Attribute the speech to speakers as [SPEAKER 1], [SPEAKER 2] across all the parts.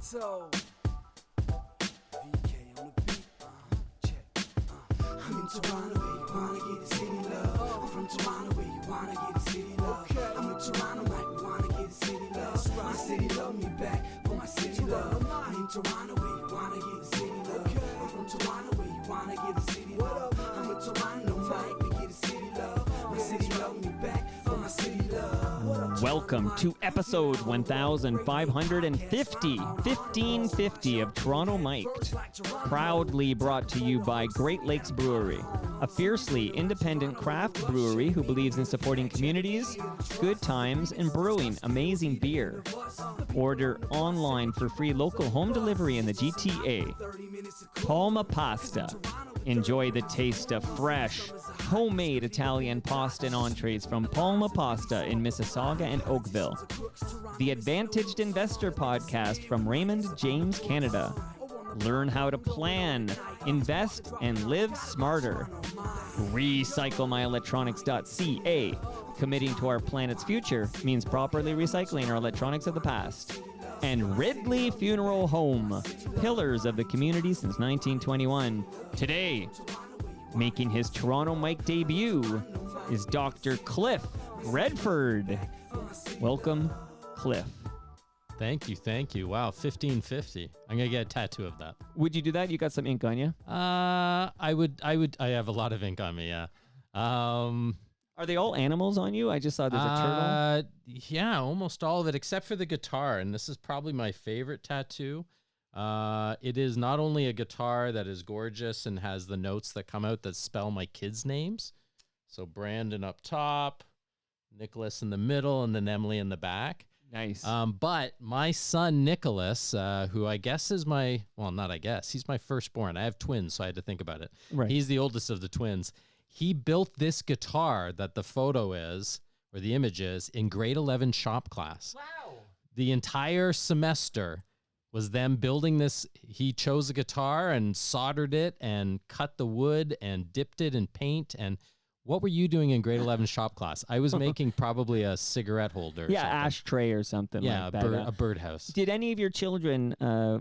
[SPEAKER 1] Toronto. VK on the beat. Check. I'm in Toronto where you wanna get the city love. I'm from Toronto where you wanna get the city love. I'm in Toronto like we wanna get the city love. My city love me back for my city love. I'm in Toronto where you wanna get the city love. I'm from Toronto where you wanna get the city love. I'm in Toronto like we get the city love. My city love me back for my city love.
[SPEAKER 2] Welcome to episode 1550 of Toronto Mic'd, proudly brought to you by Great Lakes Brewery, a fiercely independent craft brewery who believes in supporting communities, good times, and brewing amazing beer. Order online for free local home delivery in the GTA. Palma Pasta. Enjoy the taste of fresh, homemade Italian pasta and entrees from Palma Pasta in Mississauga and Oakville. The Advantaged Investor Podcast from Raymond James Canada. Learn how to plan, invest, and live smarter. RecycleMyElectronics.ca. Committing to our planet's future means properly recycling our electronics of the past. And Ridley Funeral Home, pillars of the community since 1921. Today, making his Toronto Mike debut, is Dr. Cliff Redford. Welcome, Cliff.
[SPEAKER 3] Thank you. Wow, 1550. I'm gonna get a tattoo of that.
[SPEAKER 2] Would you do that? You got some ink on you?
[SPEAKER 3] I would. I have a lot of ink on me. Yeah.
[SPEAKER 2] Are they all animals on you? I just saw there's a turtle.
[SPEAKER 3] Yeah, almost all of it except for the guitar, and this is probably my favorite tattoo. It is not only a guitar that is gorgeous and has the notes that come out that spell my kids' names. So Brandon up top, Nicholas in the middle, and then Emily in the back.
[SPEAKER 2] Nice.
[SPEAKER 3] But my son Nicholas, who I guess is he's my firstborn. I have twins, so I had to think about it.
[SPEAKER 2] Right.
[SPEAKER 3] He's the oldest of the twins. He built this guitar that the photo is, or the image is, in grade 11 shop class.
[SPEAKER 2] Wow.
[SPEAKER 3] The entire semester was them building this. He chose a guitar and soldered it and cut the wood and dipped it in paint. And what were you doing in grade 11 shop class? I was making probably a cigarette holder.
[SPEAKER 2] Yeah, ashtray or something like that.
[SPEAKER 3] A birdhouse.
[SPEAKER 2] Did any of your children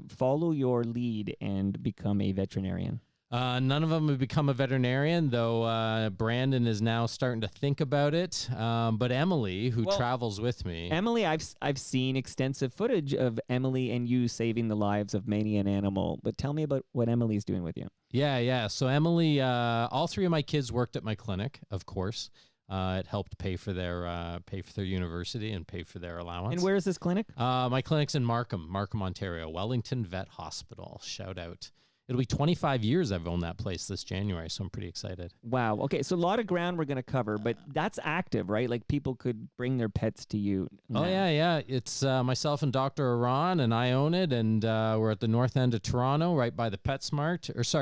[SPEAKER 2] follow your lead and become a veterinarian?
[SPEAKER 3] None of them have become a veterinarian, though Brandon is now starting to think about it. But Emily, who travels with me.
[SPEAKER 2] Emily, I've seen extensive footage of Emily and you saving the lives of many an animal. But tell me about what Emily's doing with you. Yeah.
[SPEAKER 3] So Emily, all three of my kids worked at my clinic, of course. It helped pay for their university and pay for their allowance.
[SPEAKER 2] And where is this clinic?
[SPEAKER 3] My clinic's in Markham, Ontario, Wellington Vet Hospital. Shout out. It'll be 25 years I've owned that place this January, so I'm pretty excited.
[SPEAKER 2] Wow. Okay, so a lot of ground we're going to cover, but that's active, right? Like people could bring their pets to you now.
[SPEAKER 3] Oh, yeah. It's myself and Dr. Iran, and I own it, and we're at the north end of Toronto, right by the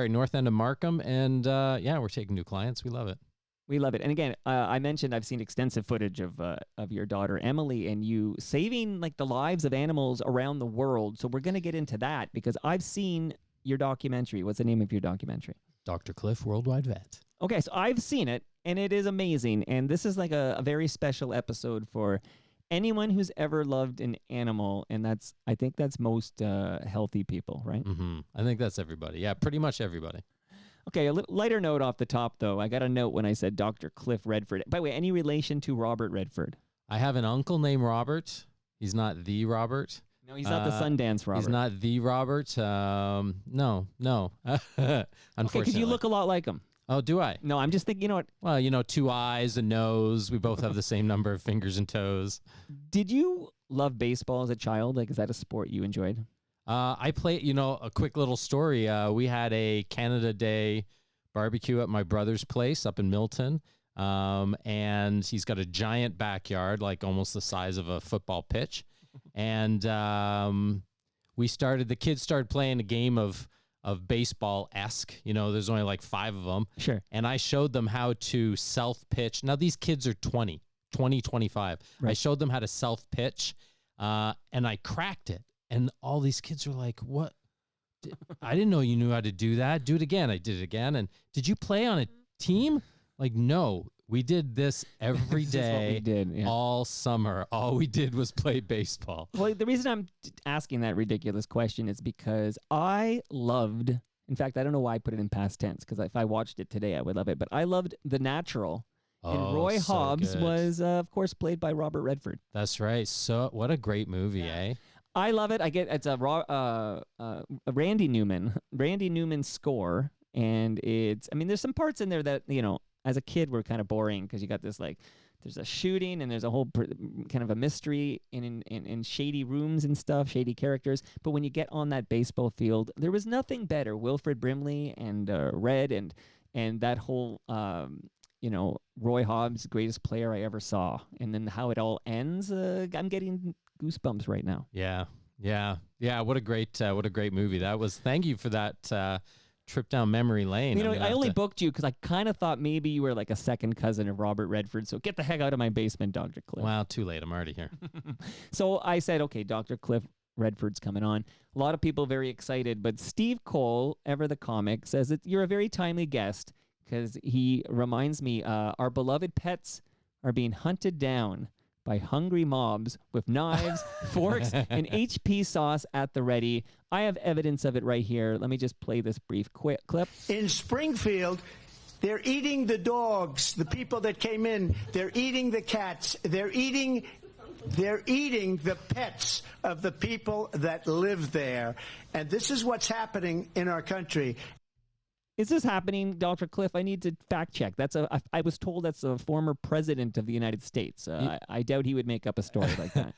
[SPEAKER 3] north end of Markham, and we're taking new clients. We love it.
[SPEAKER 2] We love it. And again, I mentioned I've seen extensive footage of your daughter, Emily, and you saving like the lives of animals around the world. So we're going to get into that because I've seen your documentary. What's the name of your documentary?
[SPEAKER 3] Dr. Cliff, Worldwide Vet.
[SPEAKER 2] Okay, so I've seen it, and it is amazing. And this is like a very special episode for anyone who's ever loved an animal, and I think that's most healthy people, right?
[SPEAKER 3] Mm-hmm. I think that's everybody. Yeah, pretty much everybody.
[SPEAKER 2] Okay, a lighter note off the top, though. I got a note when I said Dr. Cliff Redford. By the way, any relation to Robert Redford?
[SPEAKER 3] I have an uncle named Robert. He's not the Robert.
[SPEAKER 2] No, he's not the Sundance Robert.
[SPEAKER 3] He's not the Robert. No. Unfortunately.
[SPEAKER 2] Okay, because you look a lot like him.
[SPEAKER 3] Oh, do I?
[SPEAKER 2] No, I'm just thinking, you know what?
[SPEAKER 3] Well, 2 eyes, a nose. We both have the same number of fingers and toes.
[SPEAKER 2] Did you love baseball as a child? Like, is that a sport you enjoyed?
[SPEAKER 3] I played, a quick little story. We had a Canada Day barbecue at my brother's place up in Milton. And he's got a giant backyard, like almost the size of a football pitch. And the kids started playing a game of baseball-esque. There's only like 5 of them.
[SPEAKER 2] Sure.
[SPEAKER 3] And I showed them how to self-pitch. Now, these kids are 25. Right. I showed them how to self-pitch, and I cracked it. And all these kids were like, what? I didn't know you knew how to do that. Do it again. I did it again. And did you play on a team? Like, no. We did this every
[SPEAKER 2] This is what we
[SPEAKER 3] day,
[SPEAKER 2] did, yeah.
[SPEAKER 3] all summer. All we did was play baseball.
[SPEAKER 2] Well, the reason I'm asking that ridiculous question is because I loved, in fact, I don't know why I put it in past tense, because if I watched it today, I would love it, but I loved The Natural. And Roy
[SPEAKER 3] so
[SPEAKER 2] Hobbs
[SPEAKER 3] good.
[SPEAKER 2] was, of course, played by Robert Redford.
[SPEAKER 3] That's right. So what a great movie, eh?
[SPEAKER 2] I love it. It's a Randy Newman score, and there's some parts in there that, as a kid were kind of boring, because you got this there's a shooting and there's a whole kind of a mystery in shady rooms and stuff, shady characters. But when you get on that baseball field, there was nothing better. Wilfred Brimley and Red and that whole Roy Hobbs, greatest player I ever saw, and then how it all ends. I'm getting goosebumps right now.
[SPEAKER 3] Yeah. What a great movie that was. Thank you for that trip down memory lane.
[SPEAKER 2] I only booked you because I kind of thought maybe you were like a second cousin of Robert Redford. So get the heck out of my basement, Dr. Cliff.
[SPEAKER 3] Wow, too late. I'm already here.
[SPEAKER 2] So I said, okay, Dr. Cliff Redford's coming on. A lot of people very excited, but Steve Cole, ever the comic, says that you're a very timely guest because he reminds me our beloved pets are being hunted down by hungry mobs with knives, forks, and HP sauce at the ready. I have evidence of it right here. Let me just play this brief clip.
[SPEAKER 4] In Springfield, they're eating the dogs, the people that came in. They're eating the cats. They're eating the pets of the people that live there. And this is what's happening in our country.
[SPEAKER 2] Is this happening, Dr. Cliff? I need to fact check. I was told that's a former president of the United States. I doubt he would make up a story like that.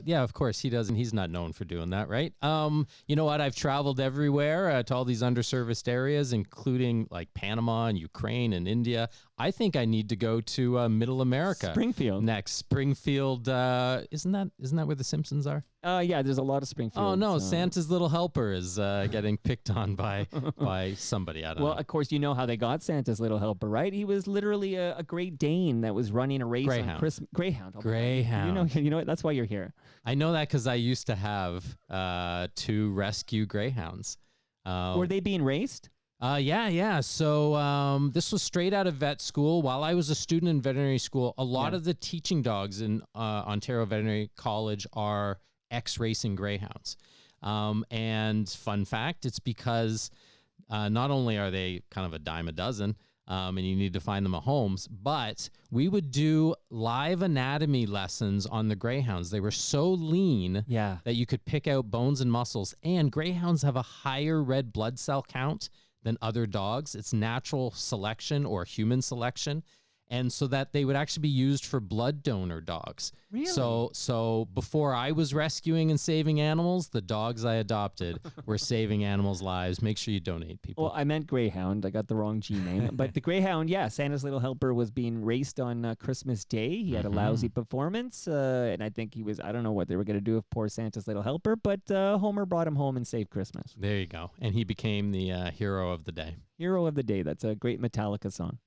[SPEAKER 3] Yeah, of course he doesn't. He's not known for doing that, right? You know what? I've traveled everywhere to all these underserviced areas, including like Panama and Ukraine and India. I think I need to go to Middle America.
[SPEAKER 2] Springfield.
[SPEAKER 3] Next. Springfield. Isn't that where the Simpsons are?
[SPEAKER 2] Yeah, there's a lot of Springfield.
[SPEAKER 3] Oh, no. Santa's little helper is getting picked on by somebody. I don't know.
[SPEAKER 2] Well, of course, you know how they got Santa's little helper, right? He was literally a Great Dane that was running a race on Christmas. Greyhound. Oh,
[SPEAKER 3] Greyhound.
[SPEAKER 2] You know what? That's why you're here.
[SPEAKER 3] I know that because I used to have 2 rescue greyhounds.
[SPEAKER 2] Were they being raced?
[SPEAKER 3] Yeah. So this was straight out of vet school. While I was a student in veterinary school, a lot of the teaching dogs in Ontario Veterinary College are ex-racing greyhounds. And fun fact, it's because not only are they kind of a dime a dozen, and you need to find them at homes, but we would do live anatomy lessons on the greyhounds. They were so lean that you could pick out bones and muscles, and greyhounds have a higher red blood cell count than other dogs. It's natural selection or human selection. And so that they would actually be used for blood donor dogs.
[SPEAKER 2] Really?
[SPEAKER 3] So before I was rescuing and saving animals, the dogs I adopted were saving animals' lives. Make sure you donate, people.
[SPEAKER 2] Well, I meant Greyhound. I got the wrong G name. But the Greyhound, Santa's little helper was being raced on Christmas Day. He had a lousy performance. And I think I don't know what they were going to do with poor Santa's little helper, but Homer brought him home and saved Christmas.
[SPEAKER 3] There you go. And he became the hero of the day.
[SPEAKER 2] Hero of the day. That's a great Metallica song.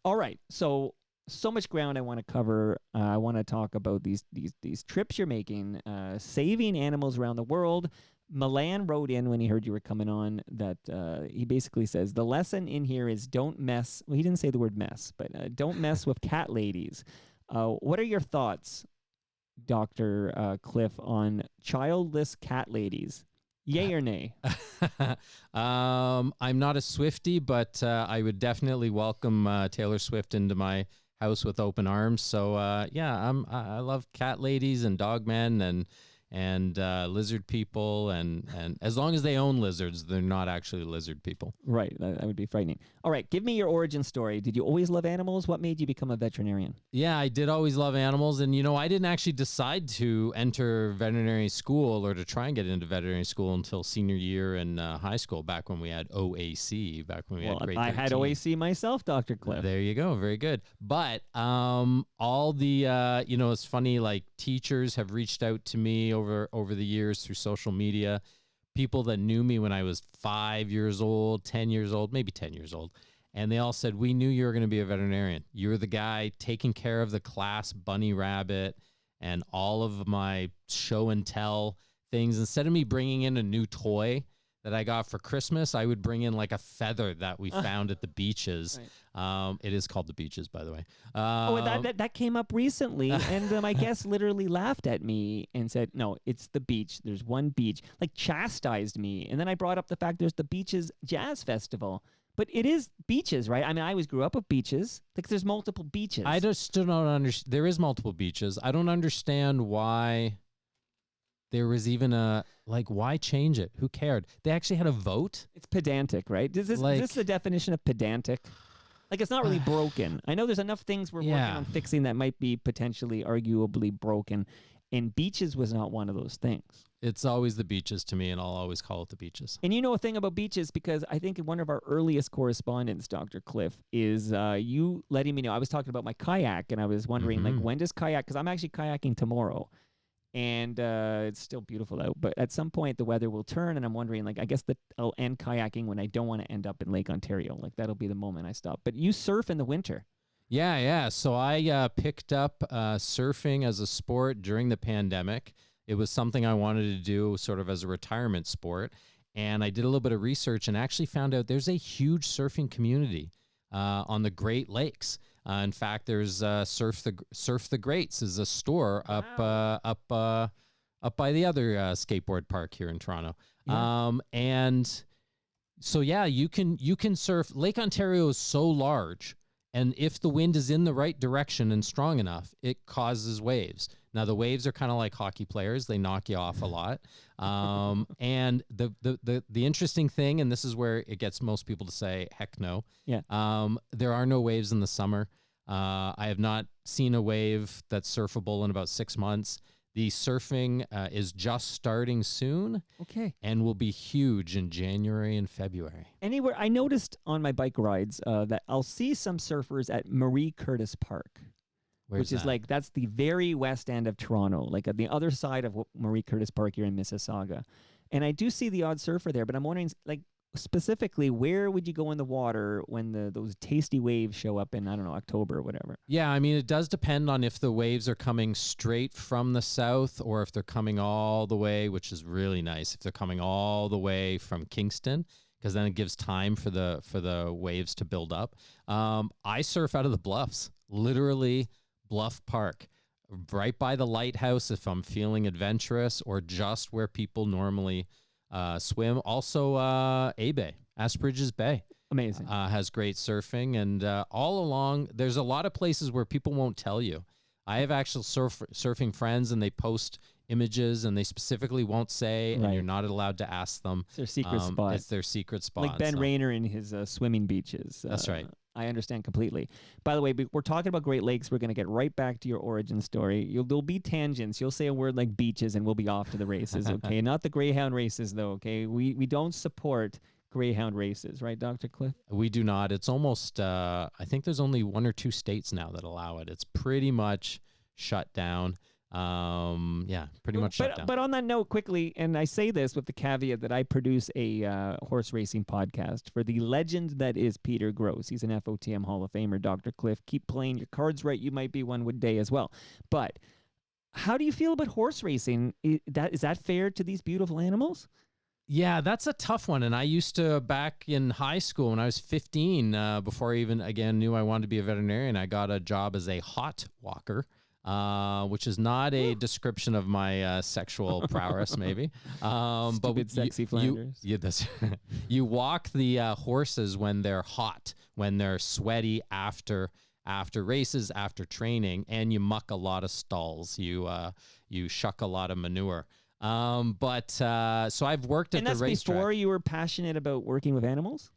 [SPEAKER 2] All right, so much ground I want to cover. I want to talk about these trips you're making, saving animals around the world. Milan wrote in when he heard you were coming on that he basically says the lesson in here is don't mess. Well, he didn't say the word mess, but don't mess with cat ladies. What are your thoughts, Dr. Cliff, on childless cat ladies? Yay or nay?
[SPEAKER 3] I'm not a Swiftie, but I would definitely welcome Taylor Swift into my house with open arms. So I love cat ladies and dog men and lizard people, and as long as they own lizards, they're not actually lizard people.
[SPEAKER 2] Right, that would be frightening. All right, give me your origin story. Did you always love animals? What made you become a veterinarian?
[SPEAKER 3] Yeah, I did always love animals, and I didn't actually decide to enter veterinary school or to try and get into veterinary school until senior year in high school, back when we had OAC, back when we had grade 13.
[SPEAKER 2] I had OAC myself, Dr. Cliff.
[SPEAKER 3] There you go, very good. But all the it's funny, like teachers have reached out to me over the years through social media, people that knew me when I was 5 years old, 10 years old, maybe 10 years old. And they all said, we knew you were going to be a veterinarian. You're the guy taking care of the class bunny rabbit and all of my show and tell things. Instead of me bringing in a new toy that I got for Christmas, I would bring in like a feather that we found at the beaches.
[SPEAKER 2] Right.
[SPEAKER 3] It is called the beaches, by the way.
[SPEAKER 2] That came up recently, and my guest literally laughed at me and said, "No, it's the beach. There's one beach." Like chastised me, and then I brought up the fact there's the Beaches Jazz Festival, but it is beaches, right? I mean, I always grew up with beaches. Like there's multiple beaches.
[SPEAKER 3] I just still don't understand. There is multiple beaches. I don't understand why there was even why change it? Who cared? They actually had a vote.
[SPEAKER 2] It's pedantic, right? Is this the definition of pedantic? Like it's not really broken. I know there's enough things we're working on fixing that might be potentially arguably broken, and beaches was not one of those things.
[SPEAKER 3] It's always the beaches to me, and I'll always call it the beaches.
[SPEAKER 2] And you know a thing about beaches, because I think one of our earliest correspondents, Dr. Cliff, is you letting me know. I was talking about my kayak, and I was wondering, like, when does kayak, because I'm actually kayaking tomorrow, and it's still beautiful out, but at some point the weather will turn, and I'm wondering, like, I guess that I'll end kayaking when I don't want to end up in Lake Ontario. Like, that'll be the moment I stop. But you surf in the winter.
[SPEAKER 3] Yeah. So I picked up surfing as a sport during the pandemic. It was something I wanted to do sort of as a retirement sport. And I did a little bit of research and actually found out there's a huge surfing community on the Great Lakes. In fact, there's Surf the Greats is a store up by the other skateboard park here in Toronto.
[SPEAKER 2] Yeah.
[SPEAKER 3] And so, yeah, you can surf. Lake Ontario is so large. And if the wind is in the right direction and strong enough, it causes waves. Now, the waves are kind of like hockey players. They knock you off a lot. And the interesting thing, and this is where it gets most people to say, heck no.
[SPEAKER 2] Yeah.
[SPEAKER 3] There are no waves in the summer. I have not seen a wave that's surfable in about 6 months. The surfing is just starting soon.
[SPEAKER 2] Okay.
[SPEAKER 3] And will be huge in January and February.
[SPEAKER 2] Anywhere, I noticed on my bike rides that I'll see some surfers at Marie Curtis Park.
[SPEAKER 3] Where's
[SPEAKER 2] which is
[SPEAKER 3] that?
[SPEAKER 2] that's the very west end of Toronto, like at the other side of Marie Curtis Park here in Mississauga. And I do see the odd surfer there, but I'm wondering, like, specifically, where would you go in the water when those tasty waves show up in, I don't know, October or whatever?
[SPEAKER 3] Yeah, I mean, it does depend on if the waves are coming straight from the south or if they're coming all the way, which is really nice, if they're coming all the way from Kingston, because then it gives time for the waves to build up. I surf out of the Bluffs, literally Bluff Park, right by the lighthouse if I'm feeling adventurous, or just where people normally swim. Also, A-Bay, Asbridge's Bay.
[SPEAKER 2] Amazing.
[SPEAKER 3] Has great surfing, and all along, there's a lot of places where people won't tell you. I have actual surfing friends, and they post images, and they specifically won't say, and you're not allowed to ask them.
[SPEAKER 2] It's their secret spot.
[SPEAKER 3] It's their secret spot.
[SPEAKER 2] Like Ben Rayner in his swimming beaches.
[SPEAKER 3] That's right.
[SPEAKER 2] I understand completely. By the way, we're talking about Great Lakes. We're going to get right back to your origin story. There'll be tangents. You'll say a word like beaches, and we'll be off to the races, okay? Not the Greyhound races, though, okay? We don't support Greyhound races, right, Dr. Cliff?
[SPEAKER 3] We do not. It's almost, I think there's only 1 or 2 states now that allow it. It's pretty much shut down. Pretty much shut down.
[SPEAKER 2] But on that note, quickly, and I say this with the caveat that I produce a horse racing podcast for the legend that is Peter Gross. He's an FOTM Hall of Famer. Dr. Cliff, keep playing your cards right. You might be one day as well. But how do you feel about horse racing? Is that fair to these beautiful animals?
[SPEAKER 3] Yeah, that's a tough one. And I used to, back in high school when I was 15, before I even, again, knew I wanted to be a veterinarian, I got a job as a hot walker. Which is not a description of my sexual prowess, maybe.
[SPEAKER 2] Stupid, sexy Flanders.
[SPEAKER 3] You walk the horses when they're hot, when they're sweaty after races, after training, and you muck a lot of stalls. You shuck a lot of manure. So I've worked at the racetrack.
[SPEAKER 2] And that's before you were passionate about working with animals?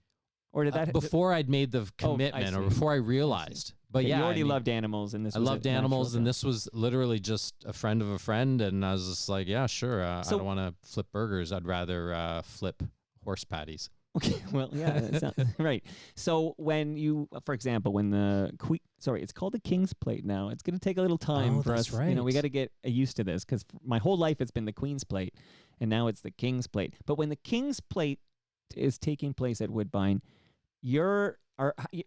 [SPEAKER 2] Or did that
[SPEAKER 3] before I'd made the commitment, or before I realized? But
[SPEAKER 2] you
[SPEAKER 3] yeah,
[SPEAKER 2] already loved animals, and this.
[SPEAKER 3] I loved animals, and
[SPEAKER 2] natural
[SPEAKER 3] this was literally just a friend of a friend, and I was just like, yeah, sure. I don't want to flip burgers. I'd rather flip horse patties.
[SPEAKER 2] Okay, well, yeah, that's right. So when you, for example, when it's called the King's Plate now. It's going to take a little time for us.
[SPEAKER 3] Right.
[SPEAKER 2] You know, we got to get used to this, because my whole life it's been the Queen's Plate, and now it's the King's Plate. But when the King's Plate is taking place at Woodbine,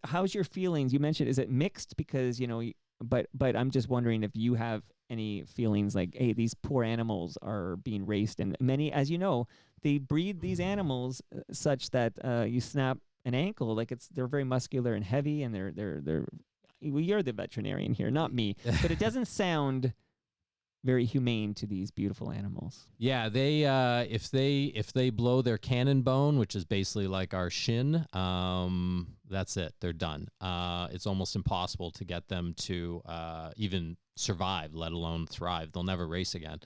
[SPEAKER 2] how's your feelings? You mentioned, is it mixed? Because, but I'm just wondering if you have any feelings like, hey, these poor animals are being raced, and many, as you know, they breed these animals such that you snap an ankle, like they're very muscular and heavy, and they're. Well, you're the veterinarian here, not me, but it doesn't sound very humane to these beautiful animals.
[SPEAKER 3] Yeah, they if they blow their cannon bone, which is basically like our shin, that's it. They're done. It's almost impossible to get them to even survive, let alone thrive. They'll never race again.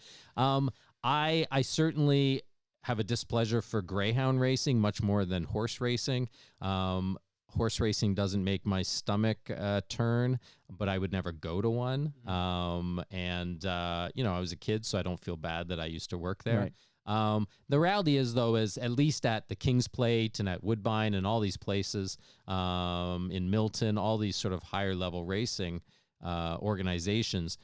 [SPEAKER 3] I certainly have a displeasure for greyhound racing much more than horse racing. Horse racing doesn't make my stomach turn, but I would never go to one. I was a kid, so I don't feel bad that I used to work there.
[SPEAKER 2] Right.
[SPEAKER 3] The reality is, though, is at least at the King's Plate and at Woodbine and all these places in Milton, all these sort of higher level racing organizations,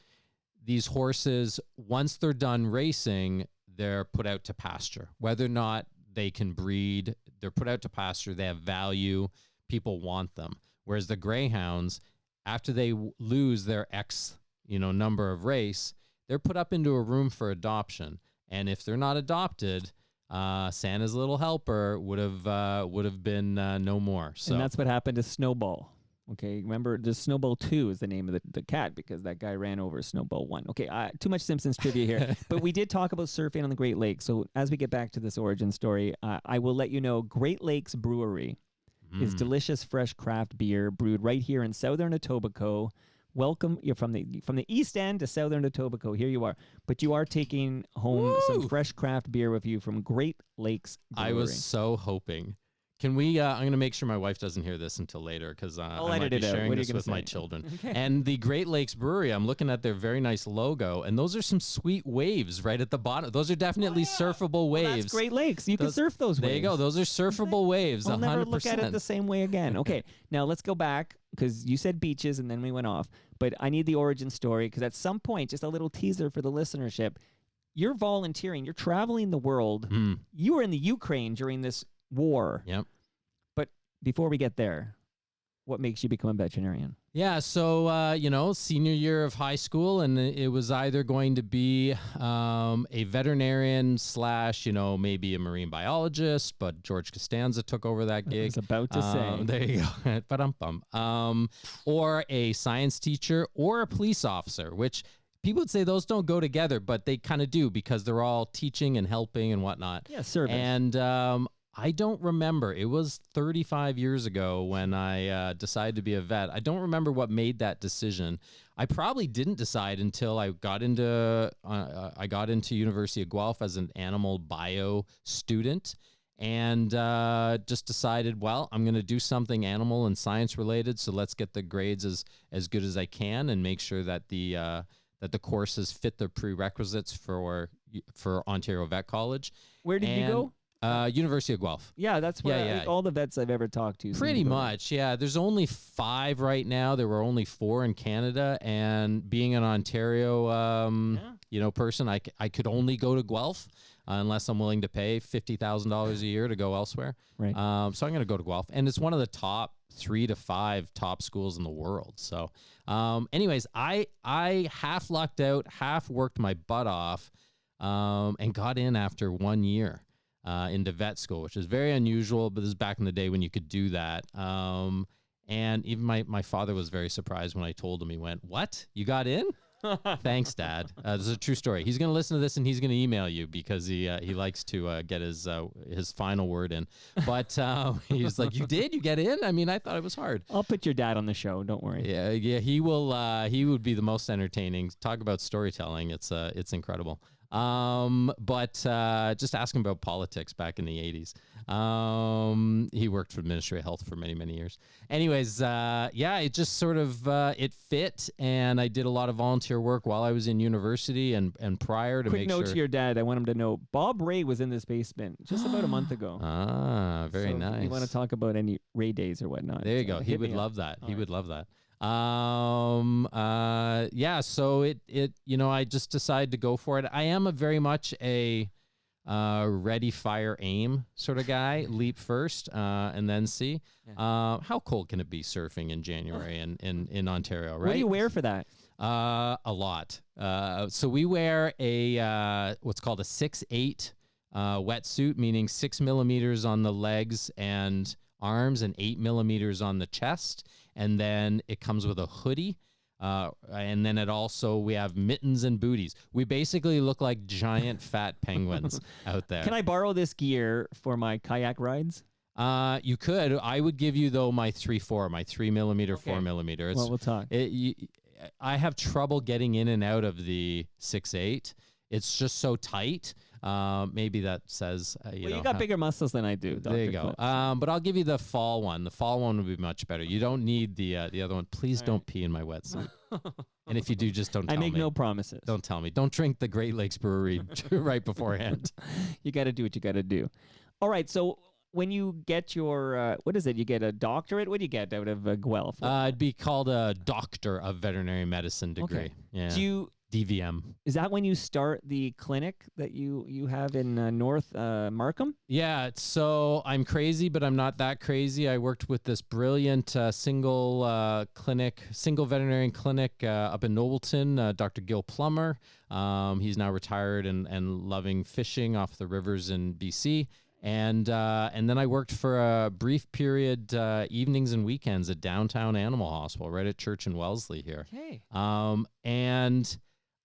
[SPEAKER 3] these horses, once they're done racing, they're put out to pasture. Whether or not they can breed, they're put out to pasture. They have value. People want them. Whereas the greyhounds, after they lose their X, number of race, they're put up into a room for adoption. And if they're not adopted, Santa's little helper would have been no more. So
[SPEAKER 2] And that's what happened to Snowball. Okay, remember, the Snowball 2 is the name of the cat because that guy ran over Snowball 1. Okay, too much Simpsons trivia here. But we did talk about surfing on the Great Lakes. So as we get back to this origin story, I will let you know Great Lakes Brewery is delicious, fresh craft beer brewed right here in Southern Etobicoke. Welcome. You're from the East End to Southern Etobicoke. Here you are. But you are taking home some fresh craft beer with you from Great Lakes Brewery.
[SPEAKER 3] I was so hoping. Can we, I'm going to make sure my wife doesn't hear this until later because I might be sharing this with my children.
[SPEAKER 2] Okay.
[SPEAKER 3] And the Great Lakes Brewery, I'm looking at their very nice logo, and those are some sweet waves right at the bottom. Those are definitely surfable waves.
[SPEAKER 2] Well, that's Great Lakes. You can surf those waves.
[SPEAKER 3] There you go. Those are surfable waves, 100%.
[SPEAKER 2] We'll never look at it the same way again. Okay, now let's go back because you said beaches and then we went off. But I need the origin story because at some point, just a little teaser for the listenership, you're volunteering. You're traveling the world. You were in the Ukraine during this war.
[SPEAKER 3] Yep.
[SPEAKER 2] Before we get there, what makes you become a veterinarian?
[SPEAKER 3] Yeah, so, senior year of high school, and it was either going to be a veterinarian / maybe a marine biologist, but George Costanza took over that gig.
[SPEAKER 2] I was about to say.
[SPEAKER 3] There you go. Ba-dum-bum. Or a science teacher or a police officer, which people would say those don't go together, but they kind of do because they're all teaching and helping and whatnot.
[SPEAKER 2] Yeah, service.
[SPEAKER 3] And I don't remember. It was 35 years ago when I decided to be a vet. I don't remember what made that decision. I probably didn't decide until I got into University of Guelph as an animal bio student, and just decided, well, I'm going to do something animal and science related. So let's get the grades as good as I can and make sure that the courses fit the prerequisites for Ontario Vet College.
[SPEAKER 2] Where did you go?
[SPEAKER 3] University of Guelph.
[SPEAKER 2] Yeah, that's where all the vets I've ever talked to.
[SPEAKER 3] Pretty much, yeah. There's only 5 right now. There were only 4 in Canada, and being an Ontario, person, I could only go to Guelph unless I'm willing to pay $50,000 a year to go elsewhere.
[SPEAKER 2] Right.
[SPEAKER 3] So I'm going to go to Guelph, and it's one of the top 3 to 5 top schools in the world. So, anyways, I half lucked out, half worked my butt off, and got in after 1 year. Into vet school, which is very unusual, but this is back in the day when you could do that. And even my father was very surprised when I told him. He went, "What? You got in?" Thanks, Dad. This is a true story. He's going to listen to this and he's going to email you because he likes to get his final word in. But he was like, "You did? You get in?" I mean, I thought it was hard.
[SPEAKER 2] I'll put your dad on the show. Don't worry.
[SPEAKER 3] Yeah. He will. He would be the most entertaining. Talk about storytelling. It's incredible. But just ask him about politics back in the 80s. He worked for Ministry of Health for many, many years. Anyways, it just sort of, it fit. And I did a lot of volunteer work while I was in university and prior to
[SPEAKER 2] Quick
[SPEAKER 3] make
[SPEAKER 2] note
[SPEAKER 3] sure.
[SPEAKER 2] to your dad. I want him to know Bob Ray was in this basement just about a month ago.
[SPEAKER 3] Very nice.
[SPEAKER 2] If you want to talk about any Ray days or whatnot?
[SPEAKER 3] There you go. He would love that. He would love that. So it I just decided to go for it. I am very much a ready, fire, aim sort of guy. Leap first, and then see. How cold can it be surfing in January in Ontario, right?
[SPEAKER 2] What do you wear for that?
[SPEAKER 3] A lot. So we wear a what's called a 6'8" wetsuit, meaning 6 millimeters on the legs and arms and 8 millimeters on the chest. And then it comes with a hoodie. And then we have mittens and booties. We basically look like giant fat penguins out there.
[SPEAKER 2] Can I borrow this gear for my kayak rides?
[SPEAKER 3] You could. I would give you though my 3.4, my 3 millimeter,
[SPEAKER 2] Okay.
[SPEAKER 3] 4 millimeter.
[SPEAKER 2] Well, we'll talk.
[SPEAKER 3] I have trouble getting in and out of the 6'8". It's just so tight. Maybe that says
[SPEAKER 2] You got bigger muscles than I do. Dr.
[SPEAKER 3] There you go.
[SPEAKER 2] Cliff.
[SPEAKER 3] But I'll give you the fall one. The fall one would be much better. You don't need the other one. Please don't pee in my wetsuit. And if you do, just don't tell me.
[SPEAKER 2] I make no promises.
[SPEAKER 3] Don't tell me. Don't drink the Great Lakes Brewery right beforehand.
[SPEAKER 2] You got to do what you got to do. All right. So when you get your, what is it? You get a doctorate? What do you get out of Guelph?
[SPEAKER 3] It'd be called a Doctor of Veterinary Medicine degree.
[SPEAKER 2] Okay.
[SPEAKER 3] Yeah. DVM.
[SPEAKER 2] Is that when you start the clinic that you have in North Markham?
[SPEAKER 3] Yeah, so I'm crazy, but I'm not that crazy. I worked with this brilliant single veterinarian clinic up in Nobleton, Dr. Gil Plummer. He's now retired and loving fishing off the rivers in BC. And then I worked for a brief period, evenings and weekends at Downtown Animal Hospital, right at Church and Wellesley here.
[SPEAKER 2] Okay.
[SPEAKER 3] And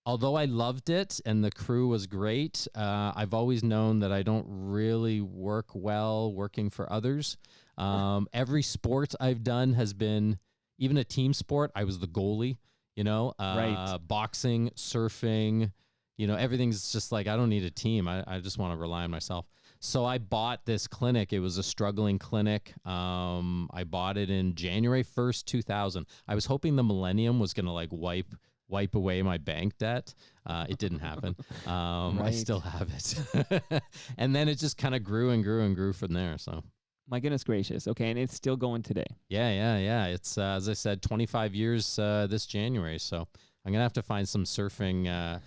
[SPEAKER 3] although I loved it and the crew was great, I've always known that I don't really work well working for others. Every sport I've done has been, even a team sport, I was the goalie,
[SPEAKER 2] Right.
[SPEAKER 3] Boxing, surfing, everything's just like, I don't need a team. I just want to rely on myself. So I bought this clinic. It was a struggling clinic. I bought it in January 1st, 2000. I was hoping the millennium was going to like wipe away my bank debt. It didn't happen. I still have it. And then it just kind of grew and grew and grew from there. So
[SPEAKER 2] My goodness gracious. Okay, and it's still going today.
[SPEAKER 3] yeah. It's, as I said, 25 years this January. So I'm going to have to find some surfing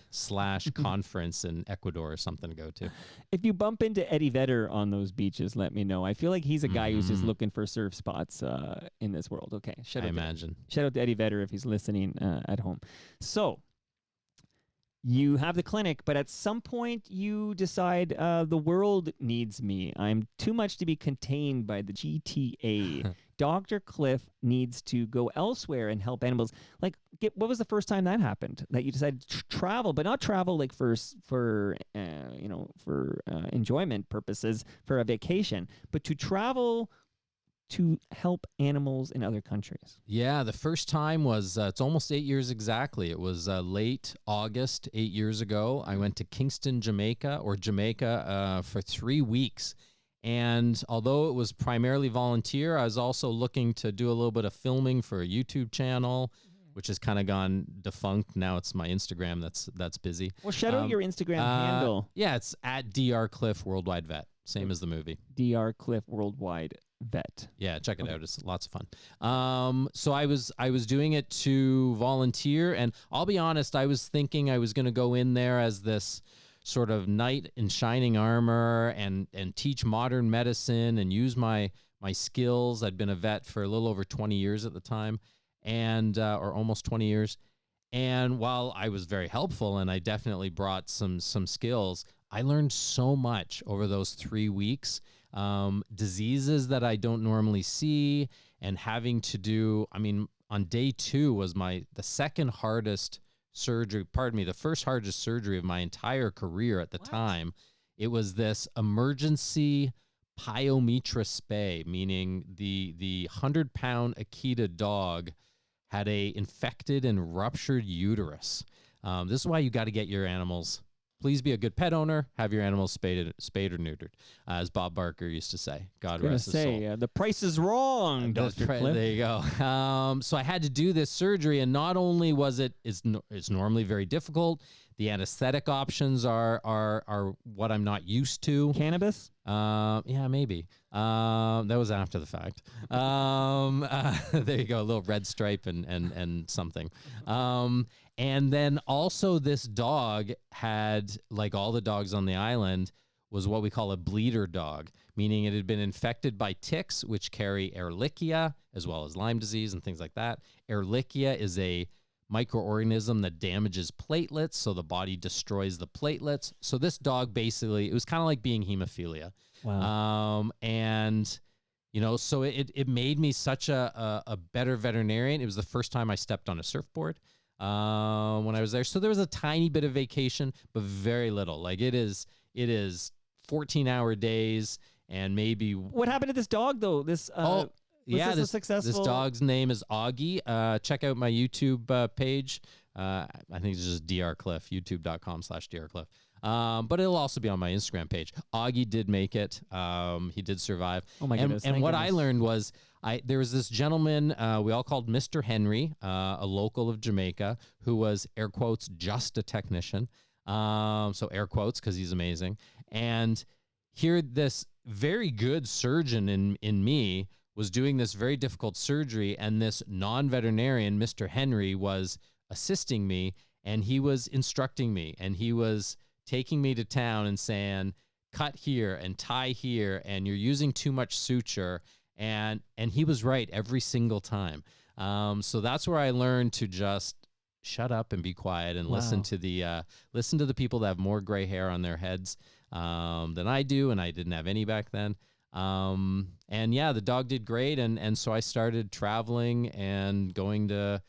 [SPEAKER 3] / conference in Ecuador or something to go to.
[SPEAKER 2] If you bump into Eddie Vedder on those beaches, let me know. I feel like he's a guy who's just looking for surf spots in this world. Okay, shout out to Eddie Vedder if he's listening at home. So you have the clinic, but at some point you decide the world needs me. I'm too much to be contained by the GTA. Dr. Cliff needs to go elsewhere and help animals. Like, what was the first time that happened? That you decided to travel, but not travel like for enjoyment purposes, for a vacation, but to travel to help animals in other countries.
[SPEAKER 3] Yeah, the first time was, it's almost 8 years exactly. It was late August, 8 years ago. I went to Kingston, Jamaica for 3 weeks. And although it was primarily volunteer, I was also looking to do a little bit of filming for a YouTube channel, which has kind of gone defunct. Now it's my Instagram that's busy.
[SPEAKER 2] Well, shout out your Instagram handle.
[SPEAKER 3] Yeah, it's at Dr. Cliff Worldwide Vet, same as the movie.
[SPEAKER 2] Dr. Cliff Worldwide Vet.
[SPEAKER 3] Yeah, check it out. It's lots of fun. So I was doing it to volunteer, and I'll be honest, I was thinking I was going to go in there as this sort of knight in shining armor and teach modern medicine and use my skills. I'd been a vet for a little over 20 years at the time, and or almost 20 years. And while I was very helpful and I definitely brought some skills, I learned so much over those 3 weeks. Diseases that I don't normally see, and having to do, on day 2 was the second hardest surgery, the first hardest surgery of my entire career at the time. It was this emergency pyometra spay, meaning the 100-pound Akita dog had a infected and ruptured uterus. This is why you got to get your animals. Please be a good pet owner. Have your animals spayed or neutered, as Bob Barker used to say. God rest his soul.
[SPEAKER 2] The price is wrong, Dr. Cliff.
[SPEAKER 3] There you go. So I had to do this surgery, and not only was it's normally very difficult. The anesthetic options are what I'm not used to.
[SPEAKER 2] Cannabis?
[SPEAKER 3] Yeah, maybe. That was after the fact. There you go, a little red stripe and something. And then also this dog had, like all the dogs on the island, was what we call a bleeder dog, meaning it had been infected by ticks, which carry Ehrlichia, as well as Lyme disease and things like that. Ehrlichia is a microorganism that damages platelets, so the body destroys the platelets. So this dog basically, it was kind of like being hemophilia.
[SPEAKER 2] Wow.
[SPEAKER 3] And, you know, so it made me such a better veterinarian. It was the first time I stepped on a surfboard when I was there. So there was a tiny bit of vacation, but very little. Like it is 14-hour days and maybe.
[SPEAKER 2] What happened to this dog though? This this a successful?
[SPEAKER 3] This dog's name is Augie. Check out my YouTube page. I think it's just Dr. Cliff, youtube.com/Dr. Cliff. But it'll also be on my Instagram page. Augie did make it. He did survive.
[SPEAKER 2] Oh my goodness.
[SPEAKER 3] And what I learned was there was this gentleman we all called Mr. Henry, a local of Jamaica, who was, air quotes, just a technician. So air quotes, because he's amazing. And here this very good surgeon in me was doing this very difficult surgery, and this non-veterinarian, Mr. Henry, was assisting me, and he was instructing me, and he was taking me to town and saying, cut here and tie here, and you're using too much suture. And he was right every single time. So that's where I learned to just shut up and be quiet and listen to the people that have more gray hair on their heads than I do, and I didn't have any back then. And yeah, the dog did great, and so I started traveling and going to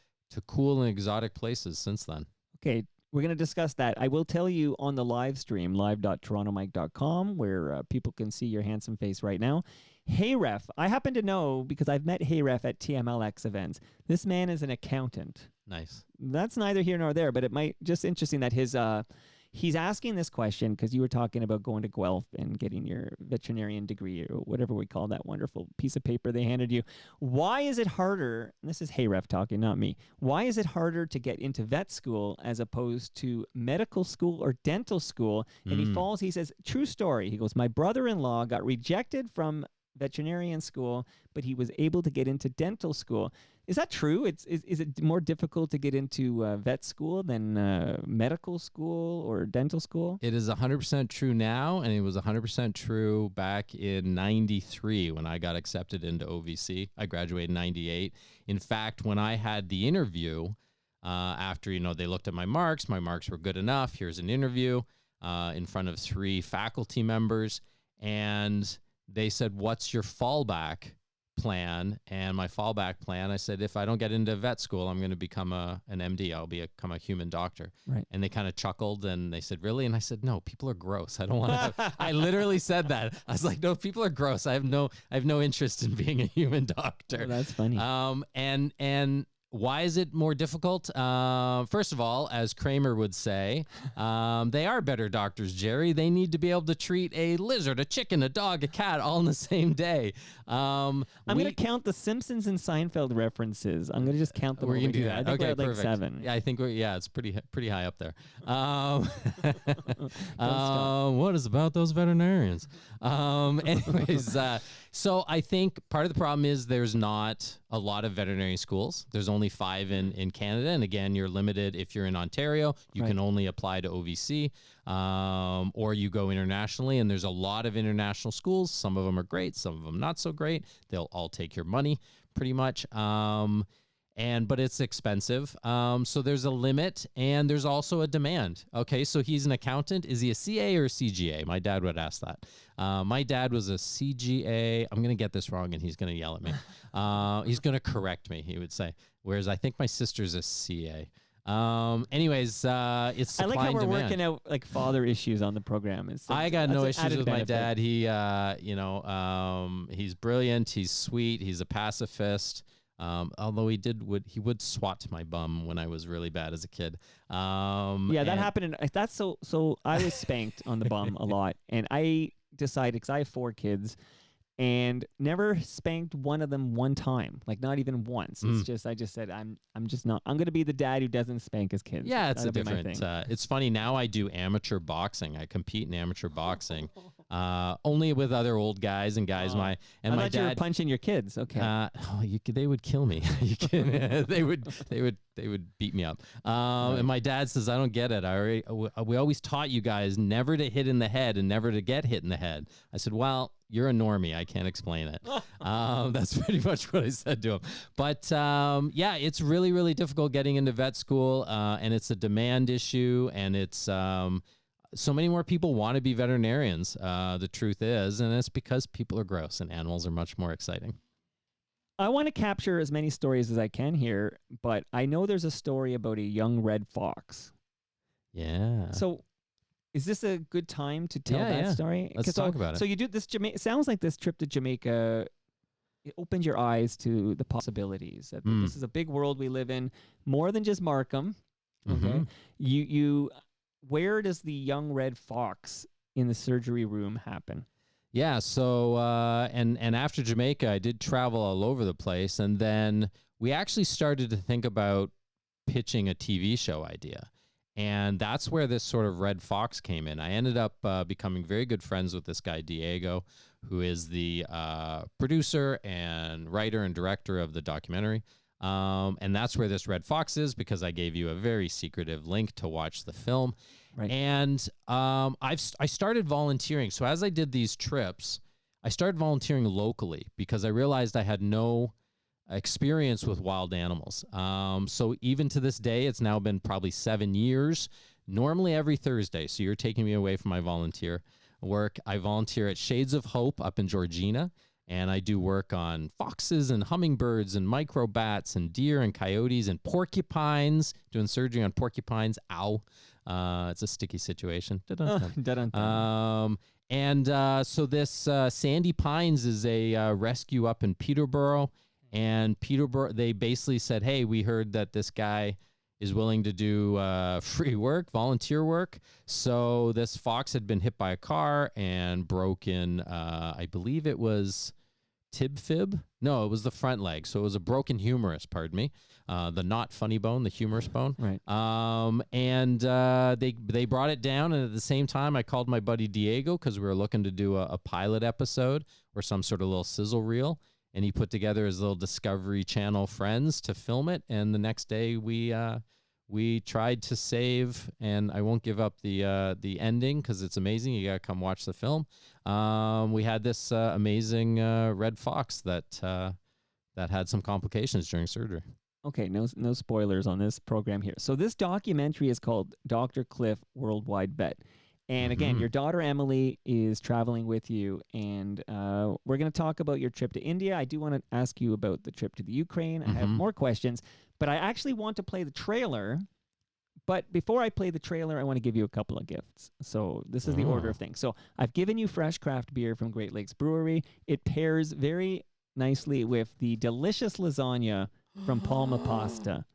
[SPEAKER 3] cool and exotic places since then.
[SPEAKER 2] Okay, we're going to discuss that. I will tell you on the live stream, live.torontomike.com, where people can see your handsome face right now. Hey Ref, I happen to know because I've met Hey Ref at TMLX events. This man is an accountant.
[SPEAKER 3] Nice.
[SPEAKER 2] That's neither here nor there, but it might just interesting that he's asking this question because you were talking about going to Guelph and getting your veterinarian degree or whatever we call that wonderful piece of paper they handed you. Why is it harder, and this is Hey Ref talking, not me, why is it harder to get into vet school as opposed to medical school or dental school? And he says, true story. He goes, my brother-in-law got rejected from veterinarian school, but he was able to get into dental school. Is that true? Is it more difficult to get into vet school than medical school or dental school?
[SPEAKER 3] It is 100% true now, and it was 100% true back in 93 when I got accepted into OVC. I graduated in 98. In fact, when I had the interview, after, they looked at my marks were good enough. Here's an interview in front of 3 faculty members, and they said, what's your fallback plan? And my fallback plan, I said, if I don't get into vet school, I'm going to become an MD. I'll become a human doctor.
[SPEAKER 2] Right.
[SPEAKER 3] And they kind of chuckled and they said, really? And I said, no, people are gross. I don't want to. I literally said that. I was like, no, people are gross. I have no interest in being a human doctor.
[SPEAKER 2] Oh, that's funny.
[SPEAKER 3] And why is it more difficult? First of all, as Kramer would say, they are better doctors, Jerry. They need to be able to treat a lizard, a chicken, a dog, a cat all in the same day.
[SPEAKER 2] I'm going to count the Simpsons and Seinfeld references. I'm going to just count them.
[SPEAKER 3] We're going to do
[SPEAKER 2] here.
[SPEAKER 3] that.
[SPEAKER 2] I think
[SPEAKER 3] Okay,
[SPEAKER 2] we're at
[SPEAKER 3] perfect.
[SPEAKER 2] 7.
[SPEAKER 3] Yeah, I think it's pretty high up there. What is about those veterinarians? Anyways, so I think part of the problem is there's not a lot of veterinary schools. There's only 5 in Canada. And again, you're limited. If you're in Ontario, you can only apply to OVC, or you go internationally. And there's a lot of international schools. Some of them are great. Some of them not so great. They'll all take your money pretty much. But it's expensive. So there's a limit and there's also a demand. Okay, so he's an accountant. Is he a CA or a CGA? My dad would ask that. My dad was a CGA. I'm going to get this wrong and he's going to yell at me. He's going to correct me, he would say. Whereas I think my sister's a CA. Anyways, it's supply
[SPEAKER 2] I like how
[SPEAKER 3] and
[SPEAKER 2] we're
[SPEAKER 3] demand.
[SPEAKER 2] working out like father issues on the program.
[SPEAKER 3] I got no issues with my
[SPEAKER 2] benefit.
[SPEAKER 3] dad. He, he's brilliant. He's sweet. He's a pacifist. Although he would swat my bum when I was really bad as a kid.
[SPEAKER 2] Yeah, that happened. That's so I was spanked on the bum a lot, and I decided, because I have 4 kids, and never spanked one of them one time, like not even once. It's just, I just said, I'm just not, I'm going to be the dad who doesn't spank his kids.
[SPEAKER 3] Yeah, it's
[SPEAKER 2] That'll
[SPEAKER 3] a
[SPEAKER 2] be my
[SPEAKER 3] different,
[SPEAKER 2] thing.
[SPEAKER 3] it's funny. Now I do amateur boxing. I compete in amateur boxing. only with other old guys and guys.
[SPEAKER 2] I
[SPEAKER 3] my
[SPEAKER 2] thought you were
[SPEAKER 3] dad
[SPEAKER 2] punching your kids. Okay.
[SPEAKER 3] they would kill me. They would beat me up. And my dad says, I don't get it. We always taught you guys never to hit in the head and never to get hit in the head. I said, well, you're a normie. I can't explain it. That's pretty much what I said to him. But yeah, it's really, really difficult getting into vet school, and it's a demand issue, and it's so many more people want to be veterinarians, the truth is, and it's because people are gross and animals are much more exciting.
[SPEAKER 2] I want to capture as many stories as I can here, but I know there's a story about a young red fox.
[SPEAKER 3] Yeah.
[SPEAKER 2] So is this a good time to tell that story?
[SPEAKER 3] Let's talk about it.
[SPEAKER 2] So you do this, it sounds like this trip to Jamaica, it opened your eyes to the possibilities. That this is a big world we live in, more than just Markham. Okay. Where does the young red fox in the surgery room happen?
[SPEAKER 3] Yeah, so and after Jamaica, I did travel all over the place, and then we actually started to think about pitching a TV show idea, and that's where this sort of red fox came in. I ended up becoming very good friends with this guy Diego, who is the producer and writer and director of the documentary. And that's where this red fox is, because I gave you a very secretive link to watch the film.
[SPEAKER 2] Right.
[SPEAKER 3] And I started volunteering. So as I did these trips, I started volunteering locally because I realized I had no experience with wild animals. So even to this day, it's now been probably 7 years, normally every Thursday. So you're taking me away from my volunteer work. I volunteer at Shades of Hope up in Georgina. And I do work on foxes and hummingbirds and microbats and deer and coyotes and porcupines, doing surgery on porcupines. Ow. It's a sticky situation. So this Sandy Pines is a rescue up in Peterborough. And Peterborough, they basically said, hey, we heard that this guy is willing to do free work, volunteer work. So this fox had been hit by a car and broken, I believe it was tib-fib? No, it was the front leg. So it was a broken humerus, pardon me. The not funny bone, the humerus bone.
[SPEAKER 2] Right.
[SPEAKER 3] They brought it down, and at the same time, I called my buddy Diego because we were looking to do a pilot episode or some sort of little sizzle reel, and he put together his little Discovery Channel friends to film it. And the next day, we tried to save, and I won't give up the ending because it's amazing. You gotta come watch the film. We had this amazing red fox that had some complications during surgery.
[SPEAKER 2] Okay, no spoilers on this program here. So this documentary is called Dr. Cliff Worldwide Vet. And again, your daughter Emily is traveling with you, and we're going to talk about your trip to India. I do want to ask you about the trip to the Ukraine. I have more questions, but I actually want to play the trailer. But before I play the trailer, I want to give you a couple of gifts. So this is the order of things. So I've given you fresh craft beer from Great Lakes Brewery. It pairs very nicely with the delicious lasagna from Palma Pasta.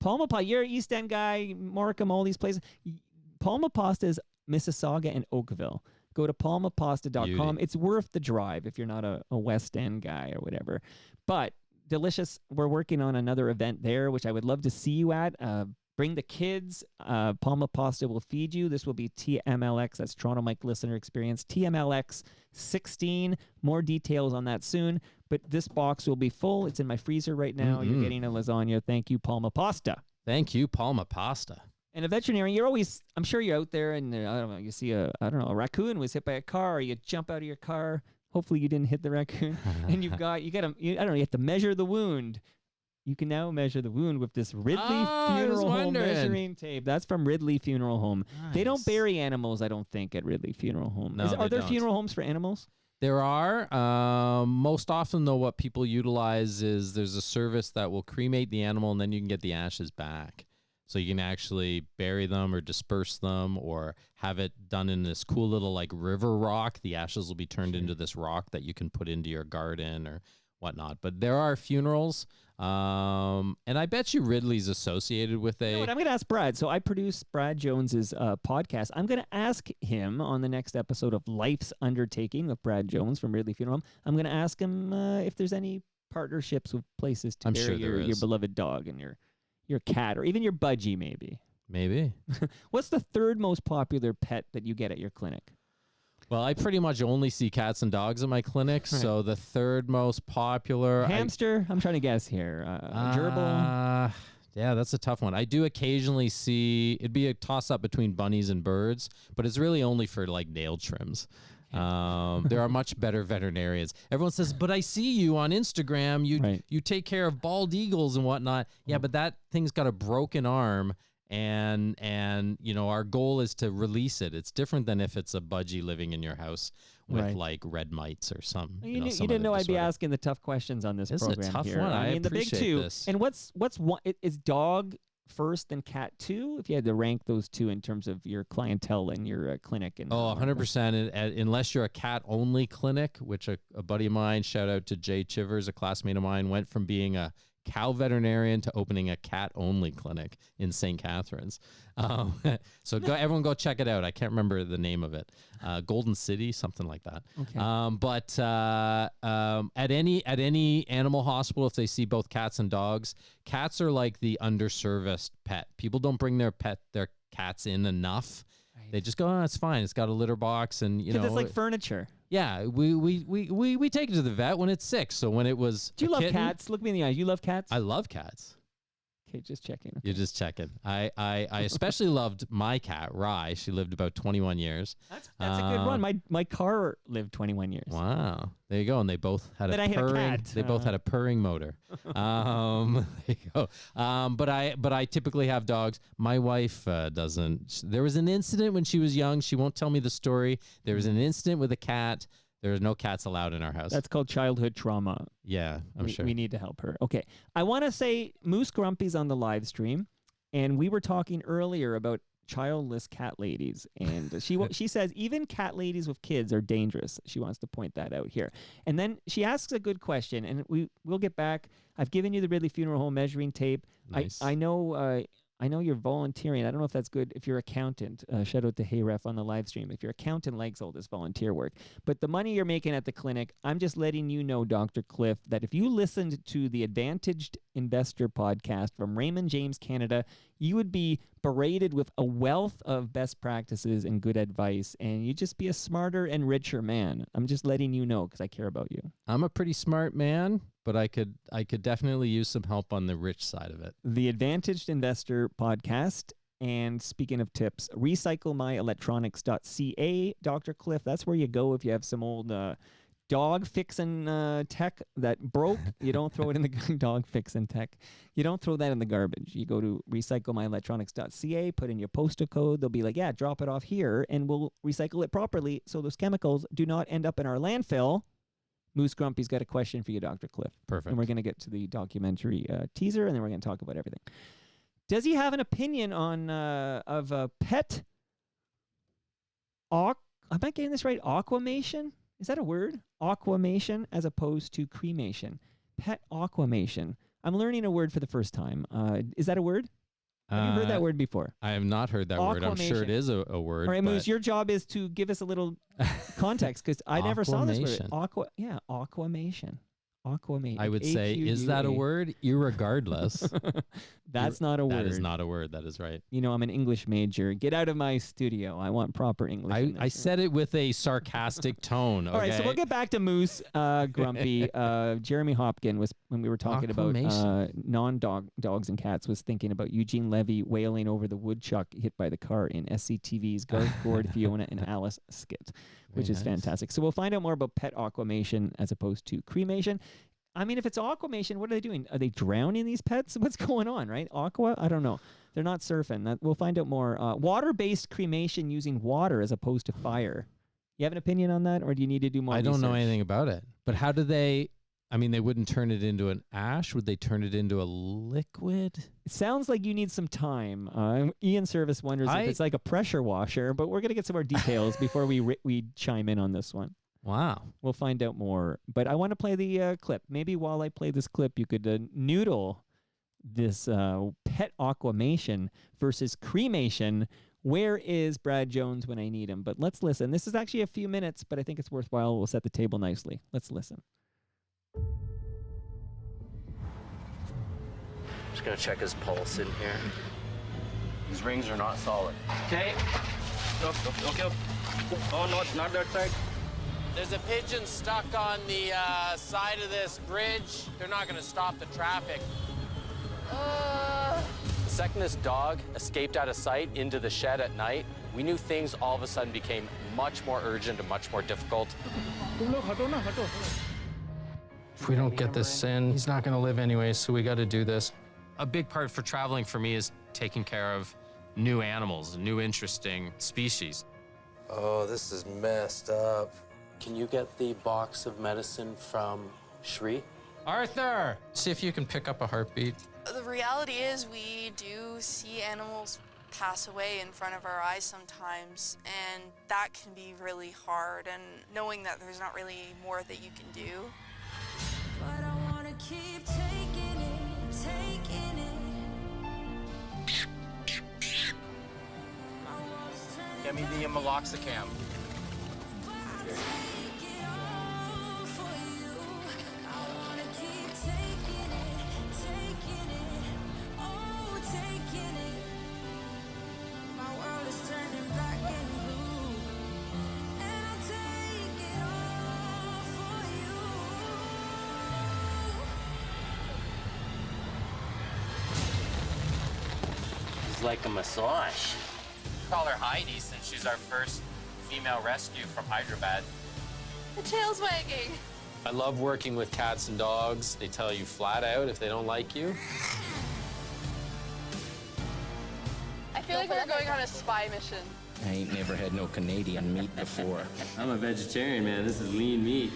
[SPEAKER 2] You're an East End guy, Markham, all these places. Palma Pasta is Mississauga and Oakville. Go to palmapasta.com.
[SPEAKER 3] Beauty.
[SPEAKER 2] It's worth the drive if you're not a West End guy or whatever. But delicious. We're working on another event there, which I would love to see you at. Bring the kids. Palma Pasta will feed you. This will be TMLX. That's Toronto Mike Listener Experience. TMLX 16. More details on that soon. But this box will be full. It's in my freezer right now. You're getting a lasagna. Thank you, Palma Pasta.
[SPEAKER 3] Thank you, Palma Pasta.
[SPEAKER 2] And a veterinarian, you're always, I'm sure you're out there and I don't know, you see a raccoon was hit by a car, or you jump out of your car. Hopefully you didn't hit the raccoon. And you have to measure the wound. You can now measure the wound with this Ridley Funeral Home measuring tape. That's from Ridley Funeral Home. Nice. They don't bury animals, I don't think, at Ridley Funeral Home.
[SPEAKER 3] No,
[SPEAKER 2] are there funeral homes for animals?
[SPEAKER 3] There are. Most often, though, what people utilize is there's a service that will cremate the animal, and then you can get the ashes back. So you can actually bury them or disperse them or have it done in this cool little like river rock. The ashes will be turned into this rock that you can put into your garden or whatnot. But there are funerals. And I bet you Ridley's associated with a...
[SPEAKER 2] You know what, I'm going to ask Brad. So I produce Brad Jones's podcast. I'm going to ask him on the next episode of Life's Undertaking with Brad Jones from Ridley Funeral Home. I'm going to ask him if there's any partnerships with places to bury your beloved dog and your cat, or even your budgie, maybe.
[SPEAKER 3] Maybe.
[SPEAKER 2] What's the third most popular pet that you get at your clinic?
[SPEAKER 3] Well, I pretty much only see cats and dogs at my clinic.
[SPEAKER 2] Right.
[SPEAKER 3] So the third most popular
[SPEAKER 2] Hamster? I'm trying to guess here. Gerbil?
[SPEAKER 3] Yeah, that's a tough one. I do occasionally see it'd be a toss up between bunnies and birds, but it's really only for like nail trims. There are much better veterinarians. Everyone says, but I see you on Instagram. You take care of bald eagles and whatnot. Yeah, but that thing's got a broken arm. And our goal is to release it. It's different than if it's a budgie living in your house with like red mites or some.
[SPEAKER 2] You didn't know I'd be asking the tough questions on this program.
[SPEAKER 3] It's a tough
[SPEAKER 2] here.
[SPEAKER 3] one.
[SPEAKER 2] I mean, the big two.
[SPEAKER 3] This.
[SPEAKER 2] And what's one? Is dog first and cat two? If you had to rank those two in terms of your clientele and your clinic. And
[SPEAKER 3] 100%. Unless you're a cat only clinic, which a buddy of mine, shout out to Jay Chivers, a classmate of mine, went from being a cow veterinarian to opening a cat only clinic in St. Catharines. So everyone go check it out. I can't remember the name of it. Golden City, something like that.
[SPEAKER 2] Okay.
[SPEAKER 3] But at any animal hospital, if they see both cats and dogs, cats are like the underserviced pet. People don't bring their cats in enough. Right. They just go, oh, it's fine. It's got a litter box, and
[SPEAKER 2] because it's like furniture.
[SPEAKER 3] Yeah, we take it to the vet when it's sick. So when it was,
[SPEAKER 2] do you love cats? Look me in the eyes. You love cats?
[SPEAKER 3] I love cats.
[SPEAKER 2] Okay, just checking. Okay.
[SPEAKER 3] You're just checking. I especially loved my cat, Rye. She lived about 21 years.
[SPEAKER 2] That's a good one. My car lived 21 years.
[SPEAKER 3] Wow. There you go. And they both had
[SPEAKER 2] then
[SPEAKER 3] a purring. They both had a purring motor. There you go. But I typically have dogs. My wife doesn't. There was an incident when she was young. She won't tell me the story. There was an incident with a cat. There are no cats allowed in our house.
[SPEAKER 2] That's called childhood trauma.
[SPEAKER 3] Yeah, I'm sure.
[SPEAKER 2] We need to help her. Okay. I want to say Moose Grumpy's on the live stream, and we were talking earlier about childless cat ladies, and she says even cat ladies with kids are dangerous. She wants to point that out here. And then she asks a good question, and we'll get back. I've given you the Ridley Funeral Home measuring tape.
[SPEAKER 3] Nice.
[SPEAKER 2] I know you're volunteering. I don't know if that's good if you're accountant. Shout out to Heyref on the live stream. If your accountant likes all this volunteer work. But the money you're making at the clinic, I'm just letting you know, Dr. Cliff, that if you listened to the Advantaged Investor podcast from Raymond James Canada, you would be berated with a wealth of best practices and good advice, and you'd just be a smarter and richer man. I'm just letting you know because I care about you.
[SPEAKER 3] I'm a pretty smart man, but I could definitely use some help on the rich side of it.
[SPEAKER 2] The Advantaged Investor podcast. And speaking of tips, recyclemyelectronics.ca, Dr. Cliff, that's where you go if you have some old dog fixing tech that broke. You don't throw it in the dog fixing tech. You don't throw that in the garbage. You go to recyclemyelectronics.ca, put in your postal code. They'll be like, yeah, drop it off here, and we'll recycle it properly so those chemicals do not end up in our landfill. Moose Grumpy's got a question for you, Dr. Cliff.
[SPEAKER 3] Perfect.
[SPEAKER 2] And we're going to get to the documentary teaser, and then we're going to talk about everything. Does he have an opinion on of a pet? Am I getting this right? Aquamation? Is that a word? Aquamation as opposed to cremation. Pet aquamation. I'm learning a word for the first time. Is that a word? Have you heard that word before?
[SPEAKER 3] I have not heard that word. I'm sure it is a word.
[SPEAKER 2] All right, Moose, your job is to give us a little context because I never saw this word. Aquamation. Aquamation.
[SPEAKER 3] I would say, is that a word? Irregardless.
[SPEAKER 2] That's not a word.
[SPEAKER 3] That is not a word. That is right.
[SPEAKER 2] You know, I'm an English major. Get out of my studio. I want proper English.
[SPEAKER 3] I said it with a sarcastic tone. Okay?
[SPEAKER 2] All right, so we'll get back to Moose Grumpy. Jeremy Hopkin was, when we were talking about dogs and cats, was thinking about Eugene Levy wailing over the woodchuck hit by the car in SCTV's Garth Gord, Fiona, and Alice skit, which is fantastic. So we'll find out more about pet aquamation as opposed to cremation. I mean, if it's aquamation, what are they doing? Are they drowning these pets? What's going on, right? Aqua? I don't know. They're not surfing. We'll find out more. Water-based cremation using water as opposed to fire. You have an opinion on that, or do you need to do more research?
[SPEAKER 3] I don't know anything about it. But how do they... I mean, they wouldn't turn it into an ash. Would they turn it into a liquid?
[SPEAKER 2] It sounds like you need some time. Ian Service wonders if it's like a pressure washer, but we're going to get some more details before we chime in on this one.
[SPEAKER 3] Wow.
[SPEAKER 2] We'll find out more. But I want to play the clip. Maybe while I play this clip, you could noodle this pet aquamation versus cremation. Where is Brad Jones when I need him? But let's listen. This is actually a few minutes, but I think it's worthwhile. We'll set the table nicely. Let's listen.
[SPEAKER 5] Just gonna check his pulse in here. His rings are not solid. Okay. Okay. Oh, not that side.
[SPEAKER 3] There's a pigeon stuck on the side of this bridge. They're not gonna stop the traffic. The second this dog escaped out of sight into the shed at night, we knew things all of a sudden became much more urgent and much more difficult.
[SPEAKER 6] If we don't get this in, he's not gonna live anyway, so we gotta do this.
[SPEAKER 3] A big part for traveling for me is taking care of new animals, new interesting species.
[SPEAKER 7] Oh, this is messed up.
[SPEAKER 3] Can you get the box of medicine from Shri?
[SPEAKER 6] Arthur! See if you can pick up a heartbeat.
[SPEAKER 8] The reality is we do see animals pass away in front of our eyes sometimes, and that can be really hard, and knowing that there's not really more that you can do. But I wanna keep taking it, taking it.
[SPEAKER 3] Get me the meloxicam.
[SPEAKER 5] It's like a massage.
[SPEAKER 3] Call her Heidi since she's our first female rescue from Hyderabad.
[SPEAKER 8] The tail's wagging.
[SPEAKER 3] I love working with cats and dogs. They tell you flat out if they don't like you.
[SPEAKER 8] I feel like we're going on a spy mission.
[SPEAKER 5] I ain't never had no Canadian meat before.
[SPEAKER 9] I'm a vegetarian, man. This is lean meat.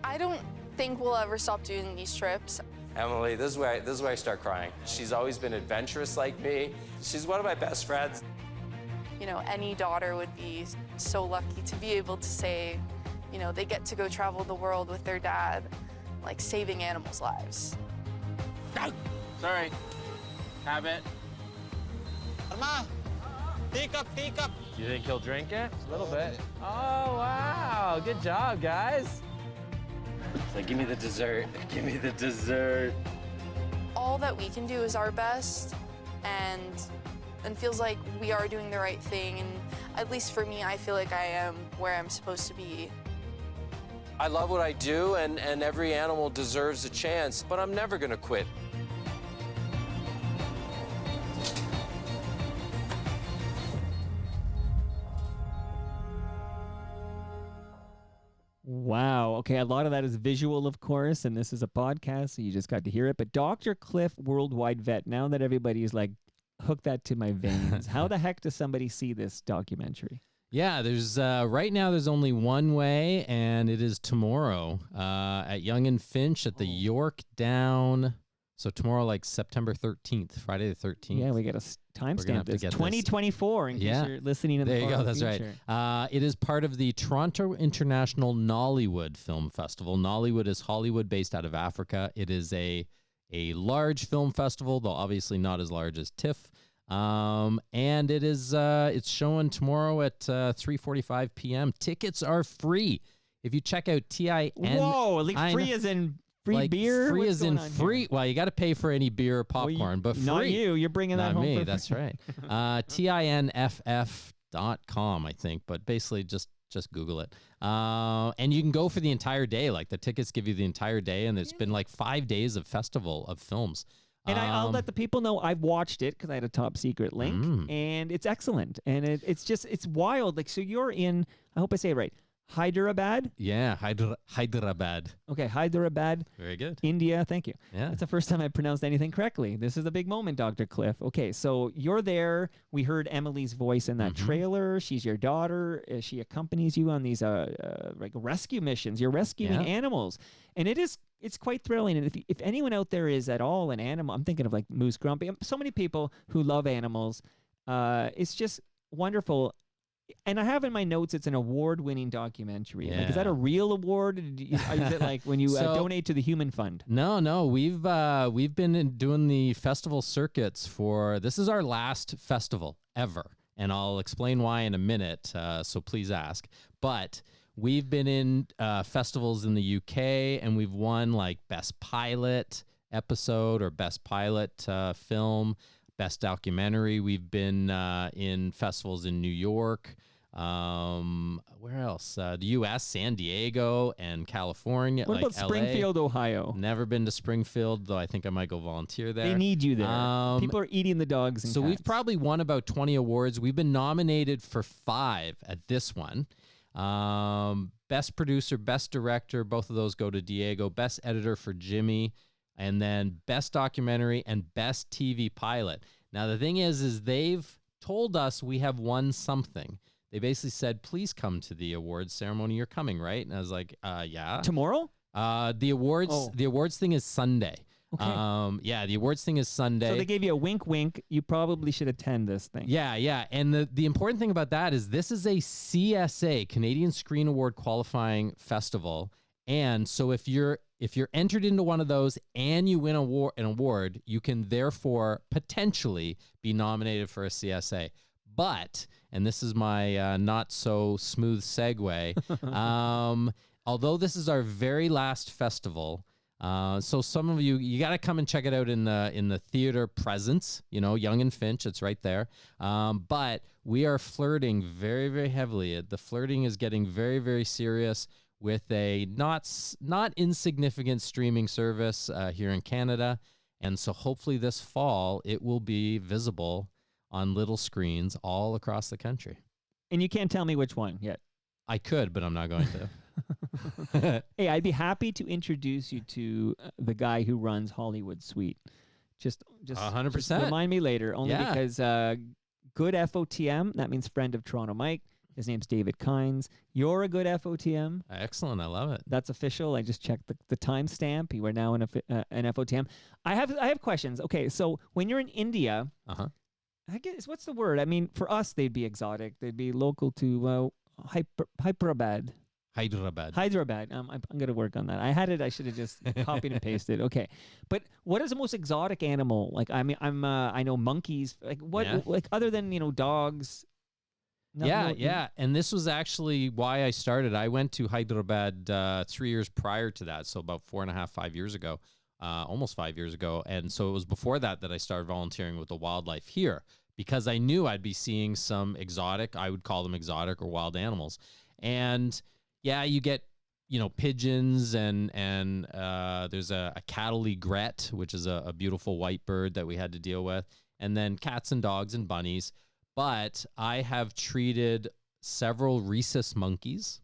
[SPEAKER 8] I don't think we'll ever stop doing these trips.
[SPEAKER 3] Emily, this is where I start crying. She's always been adventurous like me. She's one of my best friends.
[SPEAKER 8] You know, any daughter would be so lucky to be able to say, you know, they get to go travel the world with their dad, like saving animals' lives.
[SPEAKER 3] Sorry. Habit. Arma, pick up.
[SPEAKER 5] You think he'll drink it?
[SPEAKER 3] A little bit. Oh, wow. Good job, guys.
[SPEAKER 5] It's like, give me the dessert. Give me the dessert.
[SPEAKER 8] All that we can do is our best, and feels like we are doing the right thing. And at least for me, I feel like I am where I'm supposed to be.
[SPEAKER 3] I love what I do, and every animal deserves a chance, but I'm never gonna quit.
[SPEAKER 2] Wow. Okay, a lot of that is visual, of course, and this is a podcast, so you just got to hear it. But Dr. Cliff, Worldwide Vet, now that everybody is like, hook that to my veins, how the heck does somebody see this documentary?
[SPEAKER 3] Yeah, there's right now there's only one way, and it is tomorrow at Young and Finch at the York Down. So tomorrow, like September 13th, Friday the 13th.
[SPEAKER 2] Yeah, we got a timestamp. It's 2024 in case you're listening in the
[SPEAKER 3] There you
[SPEAKER 2] far
[SPEAKER 3] go, that's
[SPEAKER 2] future.
[SPEAKER 3] right. It is part of the Toronto International Nollywood Film Festival. Nollywood is Hollywood based out of Africa. It is a large film festival, though obviously not as large as TIFF. And it is it's showing tomorrow at 3:45 p.m. Tickets are free. If you check out TIN.
[SPEAKER 2] Whoa, like free as in free
[SPEAKER 3] like
[SPEAKER 2] beer?
[SPEAKER 3] Free
[SPEAKER 2] What's
[SPEAKER 3] as in
[SPEAKER 2] going on
[SPEAKER 3] free.
[SPEAKER 2] here?
[SPEAKER 3] Well, you got to pay for any beer or popcorn, but free.
[SPEAKER 2] Not you. You're bringing that
[SPEAKER 3] Not
[SPEAKER 2] home
[SPEAKER 3] me.
[SPEAKER 2] for
[SPEAKER 3] That's
[SPEAKER 2] free.
[SPEAKER 3] right. TINFF.com, I think, but basically just Google it. And you can go for the entire day. Like the tickets give you the entire day, and it's been like 5 days of festival of films.
[SPEAKER 2] And I'll let the people know I've watched it because I had a top secret link, and it's excellent. And it's wild. Like, so you're in, I hope I say it right, Hyderabad?
[SPEAKER 3] Yeah, Hyderabad.
[SPEAKER 2] Okay, Hyderabad.
[SPEAKER 3] Very good.
[SPEAKER 2] India, thank you.
[SPEAKER 3] Yeah.
[SPEAKER 2] That's the first time I pronounced anything correctly. This is a big moment, Dr. Cliff. Okay, so you're there. We heard Emily's voice in that trailer. She's your daughter. She accompanies you on these like rescue missions. You're rescuing animals. And it's quite thrilling. And if anyone out there is at all an animal, I'm thinking of like Moose Grumpy. So many people who love animals. It's just wonderful. And I have in my notes, it's an award-winning documentary. Like, is that a real award? Is it like when you donate to the Human Fund?
[SPEAKER 3] No. We've been doing the festival circuits this is our last festival ever. And I'll explain why in a minute, so please ask. But we've been in festivals in the UK, and we've won like Best Pilot Episode or Best Pilot Film. Best documentary. We've been in festivals in New York. Where else? The U.S., San Diego, and California.
[SPEAKER 2] What
[SPEAKER 3] like
[SPEAKER 2] about Springfield,
[SPEAKER 3] LA.
[SPEAKER 2] Ohio?
[SPEAKER 3] Never been to Springfield, though I think I might go volunteer there.
[SPEAKER 2] They need you there. People are eating the dogs and
[SPEAKER 3] So
[SPEAKER 2] cats.
[SPEAKER 3] we've probably won about 20 awards. We've been nominated for 5 at this one. Best producer, best director, both of those go to Diego. Best editor for Jimmy. And then best documentary and best TV pilot. Now, the thing is they've told us we have won something. They basically said, please come to the awards ceremony. You're coming, right? And I was like, yeah.
[SPEAKER 2] Tomorrow?
[SPEAKER 3] The awards thing is Sunday.
[SPEAKER 2] Okay.
[SPEAKER 3] Yeah, the awards thing is Sunday.
[SPEAKER 2] So they gave you a wink, wink. You probably should attend this thing.
[SPEAKER 3] Yeah. And the important thing about that is this is a CSA, Canadian Screen Award qualifying festival. And so if you're entered into one of those and you win an award, you can therefore potentially be nominated for a CSA. But, and this is my not so smooth segue, although this is our very last festival, so some of you got to come and check it out in the theater presence, Young and Finch, it's right there. But we are flirting very, very heavily. The flirting is getting very, very serious with a not insignificant streaming service here in Canada. And so hopefully this fall, it will be visible on little screens all across the country.
[SPEAKER 2] And you can't tell me which one yet.
[SPEAKER 3] I could, but I'm not going to.
[SPEAKER 2] Hey, I'd be happy to introduce you to the guy who runs Hollywood Suite. Just
[SPEAKER 3] 100%.
[SPEAKER 2] Remind me later, only
[SPEAKER 3] Yeah.
[SPEAKER 2] because good FOTM, that means friend of Toronto Mike. His name's David Kynes. You're a good FOTM.
[SPEAKER 3] Excellent. I love it.
[SPEAKER 2] That's official. I just checked the timestamp. You are now an FOTM. I have questions. Okay, so when you're in India, I guess what's the word? I mean, for us, they'd be exotic. They'd be local to Hyderabad. Hyderabad. I'm going to work on that. I had it. I should have just copied and pasted. Okay, but what is the most exotic animal? Like, I mean, I know monkeys. Like what?
[SPEAKER 3] Yeah.
[SPEAKER 2] Like other than dogs.
[SPEAKER 3] Yeah. And this was actually why I started. I went to Hyderabad 3 years prior to that, so about 4.5, 5 years ago, almost 5 years ago. And so it was before that I started volunteering with the wildlife here because I knew I'd be seeing some exotic, I would call them exotic or wild animals. And yeah, you get, pigeons and there's a cattle egret, which is a beautiful white bird that we had to deal with, and then cats and dogs and bunnies. But I have treated several rhesus monkeys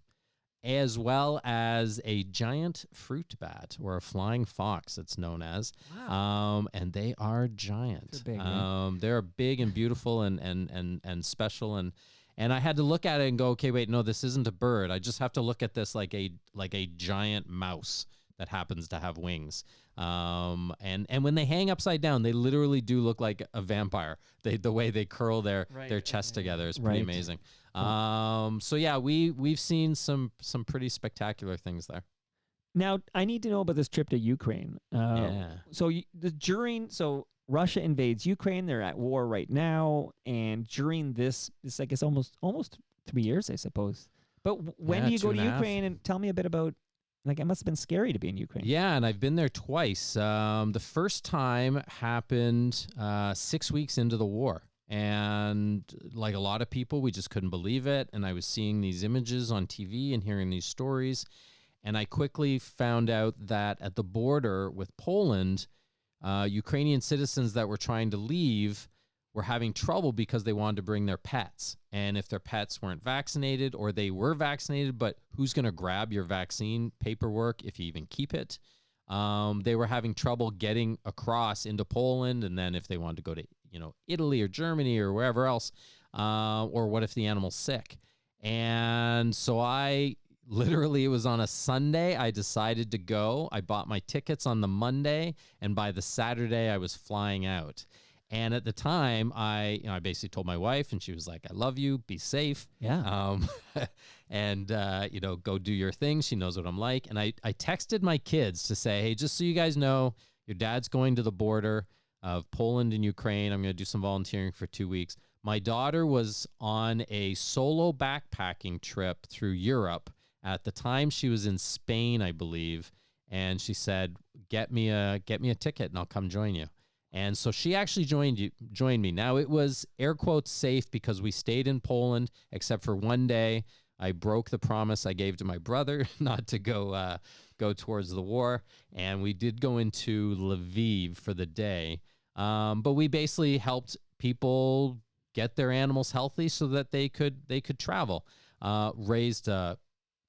[SPEAKER 3] as well as a giant fruit bat or a flying fox, it's known as.
[SPEAKER 2] Wow.
[SPEAKER 3] And they are giant.
[SPEAKER 2] They're big,
[SPEAKER 3] they're big and beautiful and special. And I had to look at it and go, okay, wait, no, this isn't a bird. I just have to look at this like a giant mouse that happens to have wings. And when they hang upside down, they literally do look like a vampire. The way they curl their chest together is pretty amazing. So yeah, we've seen some pretty spectacular things there.
[SPEAKER 2] Now, I need to know about this trip to Ukraine. So Russia invades Ukraine. They're at war right now, and during this I guess almost 3 years, I suppose. But when do you go to Ukraine? And tell me a bit about. Like, it must have been scary to be in Ukraine.
[SPEAKER 3] Yeah, and I've been there twice. The first time happened 6 weeks into the war. And like a lot of people, we just couldn't believe it. And I was seeing these images on TV and hearing these stories. And I quickly found out that at the border with Poland, Ukrainian citizens that were trying to leave were having trouble because they wanted to bring their pets. And if their pets weren't vaccinated, or they were vaccinated, but who's going to grab your vaccine paperwork if you even keep it? They were having trouble getting across into Poland. And then if they wanted to go to, Italy or Germany or wherever else, or what if the animal's sick? And so it was on a Sunday, I decided to go. I bought my tickets on the Monday, and by the Saturday I was flying out. And at the time, I basically told my wife, and she was like, "I love you. Be safe.
[SPEAKER 2] Yeah.
[SPEAKER 3] And go do your thing." She knows what I'm like. And I texted my kids to say, "Hey, just so you guys know, your dad's going to the border of Poland and Ukraine. I'm going to do some volunteering for 2 weeks." My daughter was on a solo backpacking trip through Europe. At the time, she was in Spain, I believe, and she said, "Get me a ticket, and I'll come join you." And so she actually joined me. Now, it was air quotes safe because we stayed in Poland, except for one day. I broke the promise I gave to my brother not to go towards the war, and we did go into Lviv for the day. But we basically helped people get their animals healthy so that they could travel. Raised a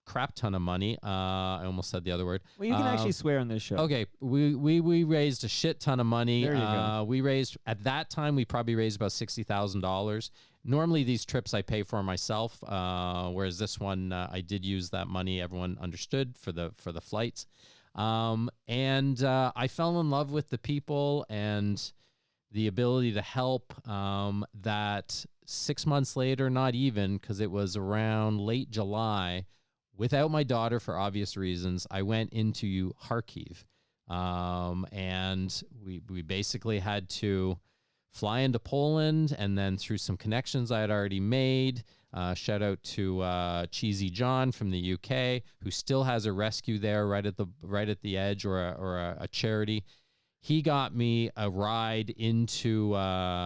[SPEAKER 3] crap ton of money. I almost said the other word.
[SPEAKER 2] Well, you can actually swear on this show.
[SPEAKER 3] Okay, we raised a shit ton of money.
[SPEAKER 2] There you go.
[SPEAKER 3] We raised, at that time, we probably raised about $60,000. Normally, these trips I pay for myself, whereas this one I did use that money. Everyone understood for the flights, and I fell in love with the people and the ability to help. That 6 months later, not even, because it was around late July. Without my daughter, for obvious reasons, I went into Kharkiv, and we basically had to fly into Poland, and then through some connections I had already made, shout out to Cheesy John from the UK, who still has a rescue there right at the edge, or a charity. He got me a ride into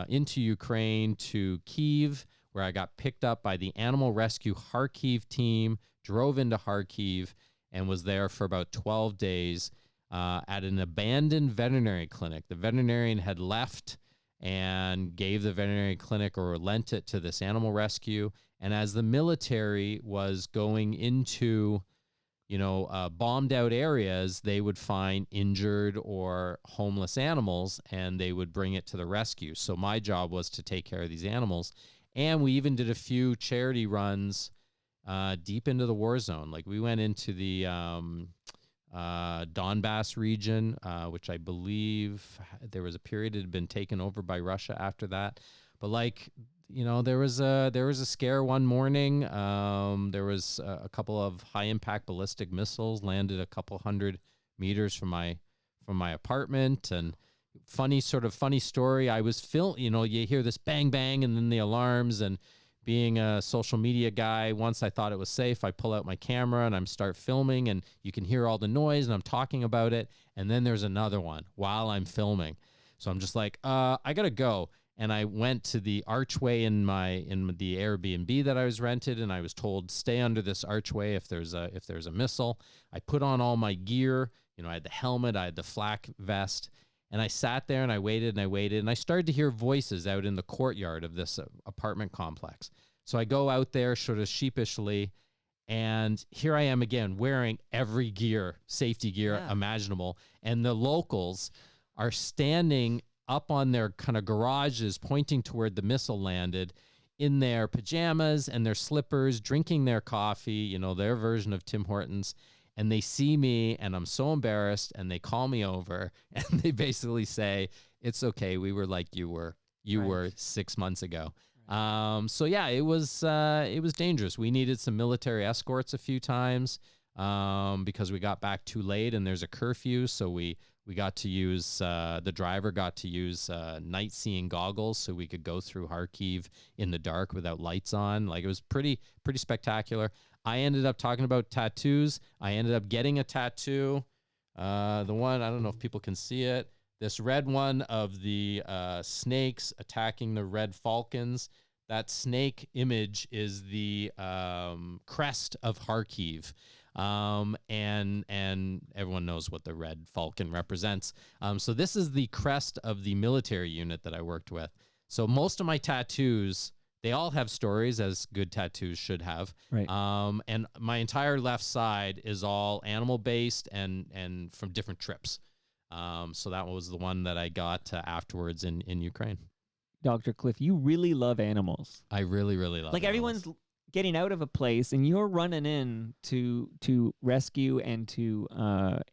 [SPEAKER 3] Ukraine to Kyiv, where I got picked up by the Animal Rescue Kharkiv team, drove into Kharkiv, and was there for about 12 days at an abandoned veterinary clinic. The veterinarian had left and gave the veterinary clinic, or lent it to this animal rescue. And as the military was going into, bombed out areas, they would find injured or homeless animals, and they would bring it to the rescue. So my job was to take care of these animals. And we even did a few charity runs deep into the war zone. Like, we went into the Donbass region, which I believe there was a period it had been taken over by Russia after that. But there was a scare one morning. There was a couple of high impact ballistic missiles landed a couple hundred meters from my apartment. And funny story. I was you hear this bang bang and then the alarms, and being a social media guy, once I thought it was safe, I pull out my camera and I'm start filming, and you can hear all the noise, and I'm talking about it. And then there's another one while I'm filming. So I'm just like, I gotta go. And I went to the archway in the Airbnb that I was rented, and I was told, stay under this archway if there's a missile. I put on all my gear. I had the helmet, I had the flak vest, and I sat there and I waited, and I started to hear voices out in the courtyard of this apartment complex. So I go out there sort of sheepishly, and here I am again wearing every safety gear imaginable, and the locals are standing up on their kind of garages pointing toward the missile landed, in their pajamas and their slippers, drinking their coffee, their version of Tim Hortons. And they see me, and I'm so embarrassed, and they call me over, and they basically say, it's okay, we were like you were 6 months ago. So yeah, it was dangerous. We needed some military escorts a few times because we got back too late, and there's a curfew. So we got to use, the driver got to use night seeing goggles so we could go through Kharkiv in the dark without lights on. Like, it was pretty spectacular. I ended up talking about tattoos. I ended up getting a tattoo. The one, I don't know if people can see it. This red one of the snakes attacking the red falcons. That snake image is the crest of Kharkiv. And everyone knows what the red falcon represents. So this is the crest of the military unit that I worked with. So most of my tattoos, they all have stories, as good tattoos should have.
[SPEAKER 2] Right.
[SPEAKER 3] And my entire left side is all animal based and from different trips. So that was the one that I got afterwards in Ukraine.
[SPEAKER 2] Dr. Cliff, you really love animals.
[SPEAKER 3] I really, really love
[SPEAKER 2] Like,
[SPEAKER 3] animals.
[SPEAKER 2] everyone's getting out of a place, and you're running in to rescue and to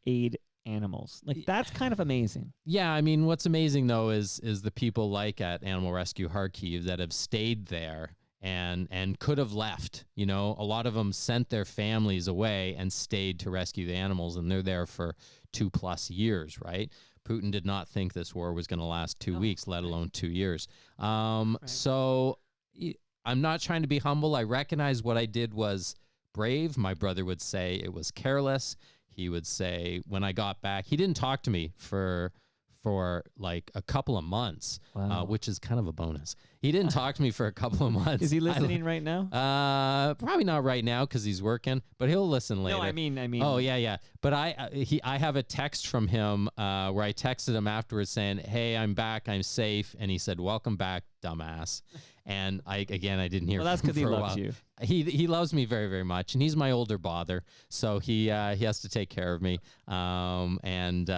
[SPEAKER 2] aid animals. Like, that's kind of amazing.
[SPEAKER 3] Yeah, I mean, what's amazing though is the people like at Animal Rescue Kharkiv that have stayed there and could have left. A lot of them sent their families away and stayed to rescue the animals, and they're there for 2+ years, right? Putin did not think this war was going to last 2 weeks, let alone 2 years. So I'm not trying to be humble. I recognize what I did was brave. My brother would say it was careless. He would say, when I got back, he didn't talk to me for for like a couple of months,
[SPEAKER 2] Wow.
[SPEAKER 3] which is kind of a bonus. He didn't talk to me for a couple of months.
[SPEAKER 2] Is he listening right now?
[SPEAKER 3] Probably not right now because he's working, but he'll listen later.
[SPEAKER 2] No, I mean.
[SPEAKER 3] Oh yeah. But I have a text from him where I texted him afterwards saying, "Hey, I'm back. I'm safe." And he said, "Welcome back, dumbass." And I didn't hear.
[SPEAKER 2] Well, that's
[SPEAKER 3] because
[SPEAKER 2] he loves you.
[SPEAKER 3] He loves me very, very much, and he's my older brother, so he has to take care of me. And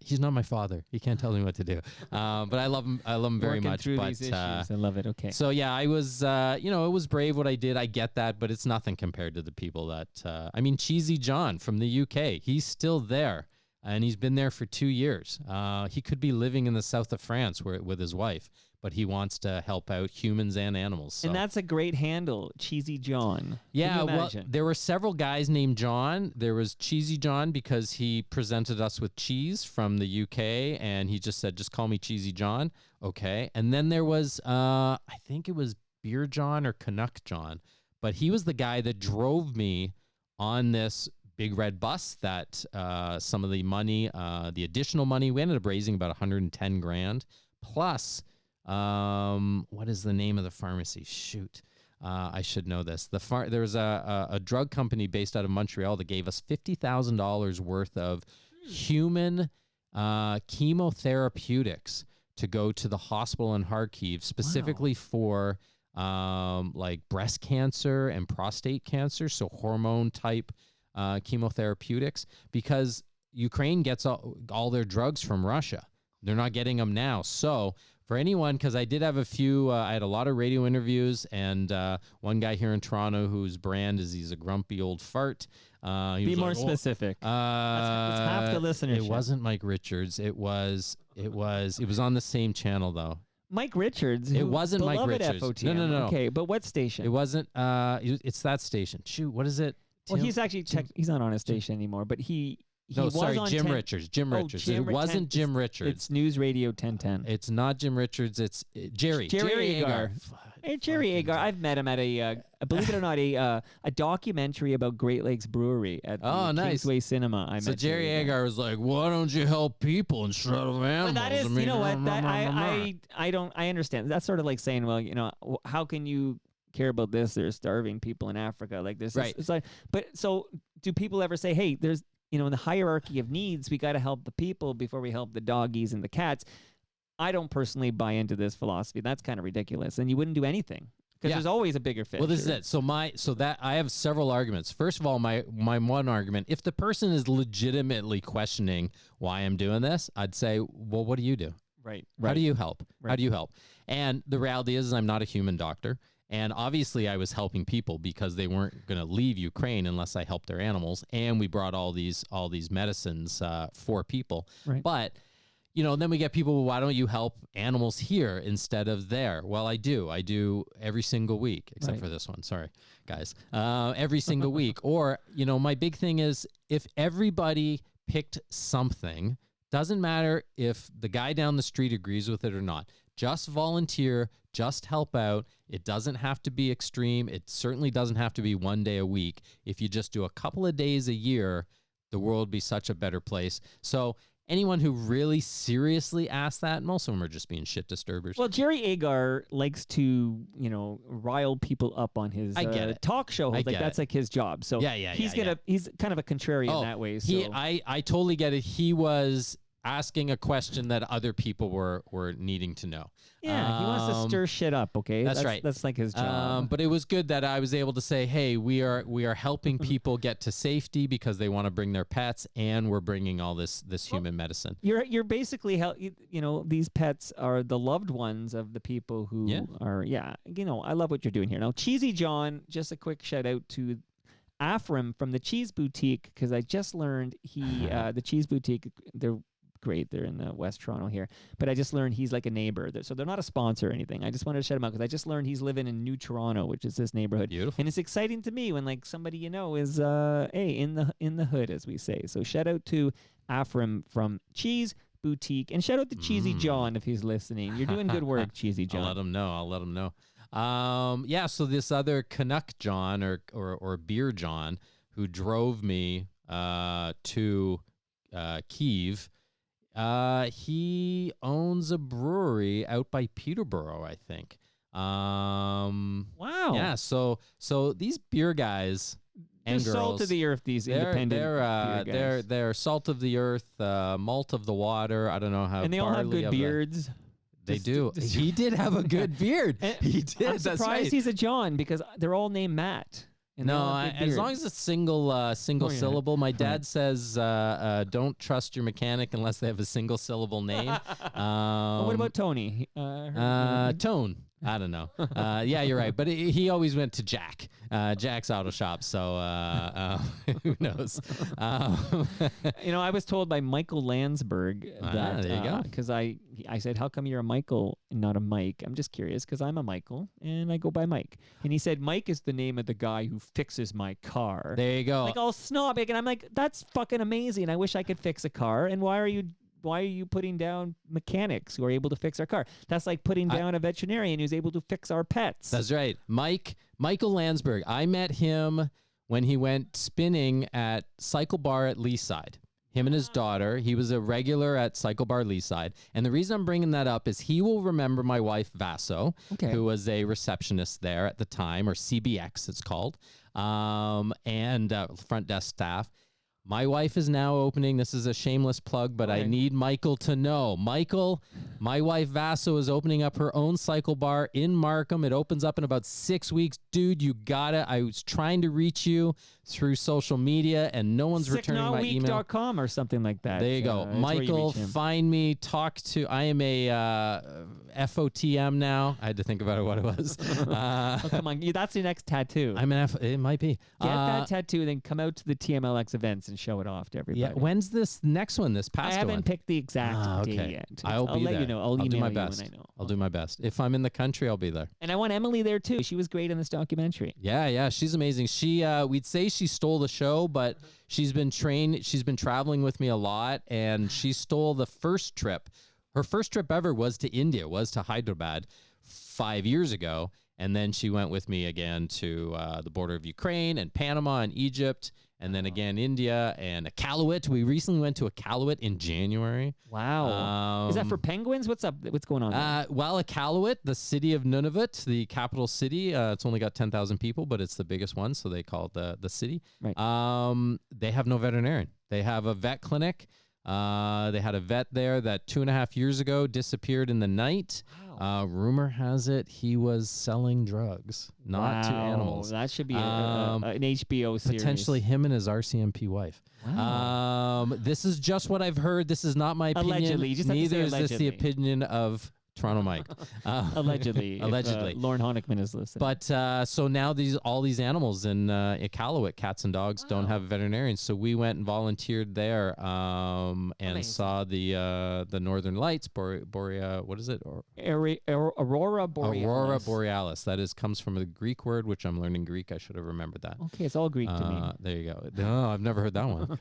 [SPEAKER 3] he's not my father; he can't tell me what to do. But I love him. I love him very
[SPEAKER 2] Working
[SPEAKER 3] much.
[SPEAKER 2] through
[SPEAKER 3] But
[SPEAKER 2] these issues. I love it. Okay.
[SPEAKER 3] so yeah, I was, it was brave what I did. I get that, but it's nothing compared to the people that. I mean, Cheesy John from the UK, he's still there, and he's been there for 2 years. He could be living in the south of France with his wife, but he wants to help out humans and animals. So.
[SPEAKER 2] And that's a great handle, Cheesy John.
[SPEAKER 3] Yeah,
[SPEAKER 2] Can you
[SPEAKER 3] well,
[SPEAKER 2] imagine?
[SPEAKER 3] there were several guys named John. There was Cheesy John because he presented us with cheese from the UK, and he just said, "Just call me Cheesy John." Okay. And then there was, I think it was Beer John or Canuck John, but he was the guy that drove me on this big red bus that some of the money, the additional money, we ended up raising about 110 grand plus. What is the name of the pharmacy? Shoot. I should know this. There was a drug company based out of Montreal that gave us $50,000 worth of human chemotherapeutics to go to the hospital in Kharkiv specifically for like breast cancer and prostate cancer, so hormone type chemotherapeutics, because Ukraine gets all their drugs from Russia. They're not getting them now. So for anyone, because I did have a few, I had a lot of radio interviews, and one guy here in Toronto whose brand is he's a grumpy old fart.
[SPEAKER 2] Be more specific. It's half the listenership.
[SPEAKER 3] It wasn't Mike Richards. It was on the same channel though.
[SPEAKER 2] Mike Richards.
[SPEAKER 3] It wasn't Mike
[SPEAKER 2] beloved
[SPEAKER 3] Richards.
[SPEAKER 2] FOTM.
[SPEAKER 3] No.
[SPEAKER 2] Okay, but what station?
[SPEAKER 3] It wasn't. It's that station. Shoot, what is it?
[SPEAKER 2] Well, he's actually he's not on a station anymore, but he was
[SPEAKER 3] sorry,
[SPEAKER 2] on
[SPEAKER 3] Jim Richards. Jim Richards. It wasn't Jim Richards.
[SPEAKER 2] It's News Radio 1010.
[SPEAKER 3] It's not Jim Richards. It's Jerry
[SPEAKER 2] Agar. Hey, Jerry Agar. I've met him at a, believe it or not, a documentary about Great Lakes Brewery at the Kingsway Cinema. I met
[SPEAKER 3] Jerry Agar was like, "Why don't you help people instead of animals?"
[SPEAKER 2] But that is, you know what? That I understand. That's sort of like saying, well, how can you care about this? There's starving people in Africa. Like this,
[SPEAKER 3] right?
[SPEAKER 2] It's like, but so do people ever say, hey, there's in the hierarchy of needs, we got to help the people before we help the doggies and the cats? I don't personally buy into this philosophy. That's kind of ridiculous, and you wouldn't do anything because there's always a bigger fish.
[SPEAKER 3] Well, this is it. So that I have several arguments. First of all, my one argument: if the person is legitimately questioning why I'm doing this, I'd say, well, what do you do?
[SPEAKER 2] Right.
[SPEAKER 3] How do you help?
[SPEAKER 2] Right.
[SPEAKER 3] How do you help? And the reality is I'm not a human doctor. And obviously I was helping people because they weren't going to leave Ukraine unless I helped their animals. And we brought all these medicines for people.
[SPEAKER 2] Right.
[SPEAKER 3] But, then we get people, well, why don't you help animals here instead of there? Well, I do. I do every single week, except for this one. Sorry, guys. Every single week. Or, my big thing is if everybody picked something, doesn't matter if the guy down the street agrees with it or not. Just volunteer, just help out. It doesn't have to be extreme. It certainly doesn't have to be one day a week. If you just do a couple of days a year, the world would be such a better place. So anyone who really seriously asks that, most of them are just being shit disturbers.
[SPEAKER 2] Well, Jerry Agar likes to, rile people up on his talk show. That's like his job. So he's kind of a contrarian that way. So.
[SPEAKER 3] I totally get it. He was asking a question that other people were needing to know.
[SPEAKER 2] Yeah, he wants to stir shit up, okay?
[SPEAKER 3] That's right.
[SPEAKER 2] That's like his job.
[SPEAKER 3] But it was good that I was able to say, hey, we are helping people get to safety because they want to bring their pets, and we're bringing all this human medicine.
[SPEAKER 2] You're basically, these pets are the loved ones of the people who are, I love what you're doing here. Now, Cheesy John, just a quick shout out to Afram from the Cheese Boutique, because I just learned the Cheese Boutique, they're great. They're in West Toronto here. But I just learned he's like a neighbor. So they're not a sponsor or anything. I just wanted to shout him out because I just learned he's living in New Toronto, which is this neighborhood.
[SPEAKER 3] Beautiful.
[SPEAKER 2] And it's exciting to me when somebody is in the hood, as we say. So shout out to Afram from Cheese Boutique, and shout out to Cheesy John if he's listening. You're doing good work, Cheesy John.
[SPEAKER 3] I'll let him know. So this other Canuck John or Beer John who drove me to Kyiv, He owns a brewery out by Peterborough, I think.
[SPEAKER 2] Wow.
[SPEAKER 3] Yeah. So these beer guys and
[SPEAKER 2] They're
[SPEAKER 3] girls,
[SPEAKER 2] salt of the earth. These independent beer guys.
[SPEAKER 3] they're salt of the earth, malt of the water. I don't know how.
[SPEAKER 2] And they all have
[SPEAKER 3] barley
[SPEAKER 2] good
[SPEAKER 3] of the-
[SPEAKER 2] beards.
[SPEAKER 3] They do. He did have a good beard. He did.
[SPEAKER 2] I'm
[SPEAKER 3] That's
[SPEAKER 2] surprised
[SPEAKER 3] right.
[SPEAKER 2] he's a John because they're all named Matt. And they
[SPEAKER 3] No,
[SPEAKER 2] all have good
[SPEAKER 3] as long
[SPEAKER 2] beards.
[SPEAKER 3] as it's single
[SPEAKER 2] yeah.
[SPEAKER 3] syllable. My dad
[SPEAKER 2] Right.
[SPEAKER 3] says, don't trust your mechanic unless they have a single syllable name.
[SPEAKER 2] Well, what about Tony?
[SPEAKER 3] Tone? I don't know. Yeah, you're right. But he always went to Jack, Jack's Auto Shop. So who knows?
[SPEAKER 2] I was told by Michael Landsberg that
[SPEAKER 3] there you go.
[SPEAKER 2] because I said, how come you're a Michael and not a Mike? I'm just curious because I'm a Michael and I go by Mike. And he said, Mike is the name of the guy who fixes my car.
[SPEAKER 3] There you go.
[SPEAKER 2] Like all snobbic. And I'm like, that's fucking amazing. I wish I could fix a car. And why are you putting down mechanics who are able to fix our car? That's like putting down a veterinarian who's able to fix our pets.
[SPEAKER 3] That's right. Michael Landsberg. I met him when he went spinning at Cycle Bar at Leaside. Him and his daughter. He was a regular at Cycle Bar Leaside. And the reason I'm bringing that up is he will remember my wife, Vaso, who was a receptionist there at the time, or CBX it's called, and front desk staff. My wife is now opening, this is a shameless plug, but I need Michael to know. Michael, my wife Vaso is opening up her own cycle bar in Markham. It opens up in about 6 weeks. Dude, you got it. I was trying to reach you through social media, and no one's returning my email.
[SPEAKER 2] Sicknotweek.com or something like that.
[SPEAKER 3] There you go.
[SPEAKER 2] that's where you
[SPEAKER 3] Michael,
[SPEAKER 2] reach him.
[SPEAKER 3] find me, I am a FOTM now. I had to think about what it was.
[SPEAKER 2] Oh, come on. That's your next tattoo.
[SPEAKER 3] I'm an it might be.
[SPEAKER 2] Get that tattoo, then come out to the TMLX events and show it off to everybody.
[SPEAKER 3] Yeah, when's this next one? This past
[SPEAKER 2] I haven't
[SPEAKER 3] one?
[SPEAKER 2] picked the exact day yet.
[SPEAKER 3] I'll be
[SPEAKER 2] let
[SPEAKER 3] there.
[SPEAKER 2] you know. I'll email
[SPEAKER 3] do my
[SPEAKER 2] you
[SPEAKER 3] best.
[SPEAKER 2] when I know.
[SPEAKER 3] I'll do my best. If I'm in the country, I'll be there.
[SPEAKER 2] And I want Emily there too. She was great in this documentary.
[SPEAKER 3] Yeah, she's amazing. She we'd say she stole the show, but she's been traveling with me a lot, and she stole the first trip. Her first trip ever was to India, was to Hyderabad 5 years ago, and then she went with me again to the border of Ukraine and Panama and Egypt, and then again India and Iqaluit. We recently went to Iqaluit in January.
[SPEAKER 2] Wow. Is that for penguins? What's up? What's going on there?
[SPEAKER 3] Well, Iqaluit, the city of Nunavut, the capital city, it's only got 10,000 people, but it's the biggest one, so they call it the city.
[SPEAKER 2] Right.
[SPEAKER 3] They have no veterinarian. They have a vet clinic. They had a vet there that 2.5 years ago disappeared in the night.
[SPEAKER 2] Wow.
[SPEAKER 3] Rumor has it he was selling drugs, not to animals.
[SPEAKER 2] That should be an HBO series.
[SPEAKER 3] Potentially him and his RCMP wife.
[SPEAKER 2] Wow.
[SPEAKER 3] This is just what I've heard. This is not my opinion.
[SPEAKER 2] Allegedly. You just have to
[SPEAKER 3] Neither
[SPEAKER 2] say
[SPEAKER 3] is this the
[SPEAKER 2] allegedly.
[SPEAKER 3] opinion of Toronto Mike.
[SPEAKER 2] Allegedly.
[SPEAKER 3] Allegedly.
[SPEAKER 2] If, Lauren Honickman is listening.
[SPEAKER 3] But so now all these animals in Iqaluit, cats and dogs, don't have veterinarians. So we went and volunteered there and saw the Northern Lights, what is it?
[SPEAKER 2] Aurora Borealis.
[SPEAKER 3] Aurora Borealis. That comes from a Greek word, which I'm learning Greek. I should have remembered that.
[SPEAKER 2] Okay, it's all Greek to me.
[SPEAKER 3] There you go. No, I've never heard that one.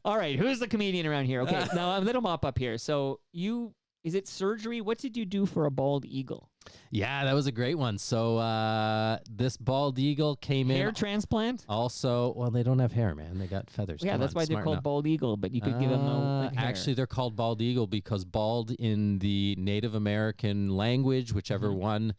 [SPEAKER 2] All right, who's the comedian around here? Okay, now a little mop up here. So is it surgery? What did you do for a bald eagle?
[SPEAKER 3] Yeah, that was a great one. So this bald eagle came in.
[SPEAKER 2] Hair transplant?
[SPEAKER 3] Also, well, they don't have hair, man. They got feathers.
[SPEAKER 2] Yeah,
[SPEAKER 3] Come
[SPEAKER 2] that's
[SPEAKER 3] on,
[SPEAKER 2] why they're
[SPEAKER 3] smarten
[SPEAKER 2] called
[SPEAKER 3] up.
[SPEAKER 2] bald eagle, but you could give them no hair.
[SPEAKER 3] Actually, they're called bald eagle because bald in the Native American language, whichever one,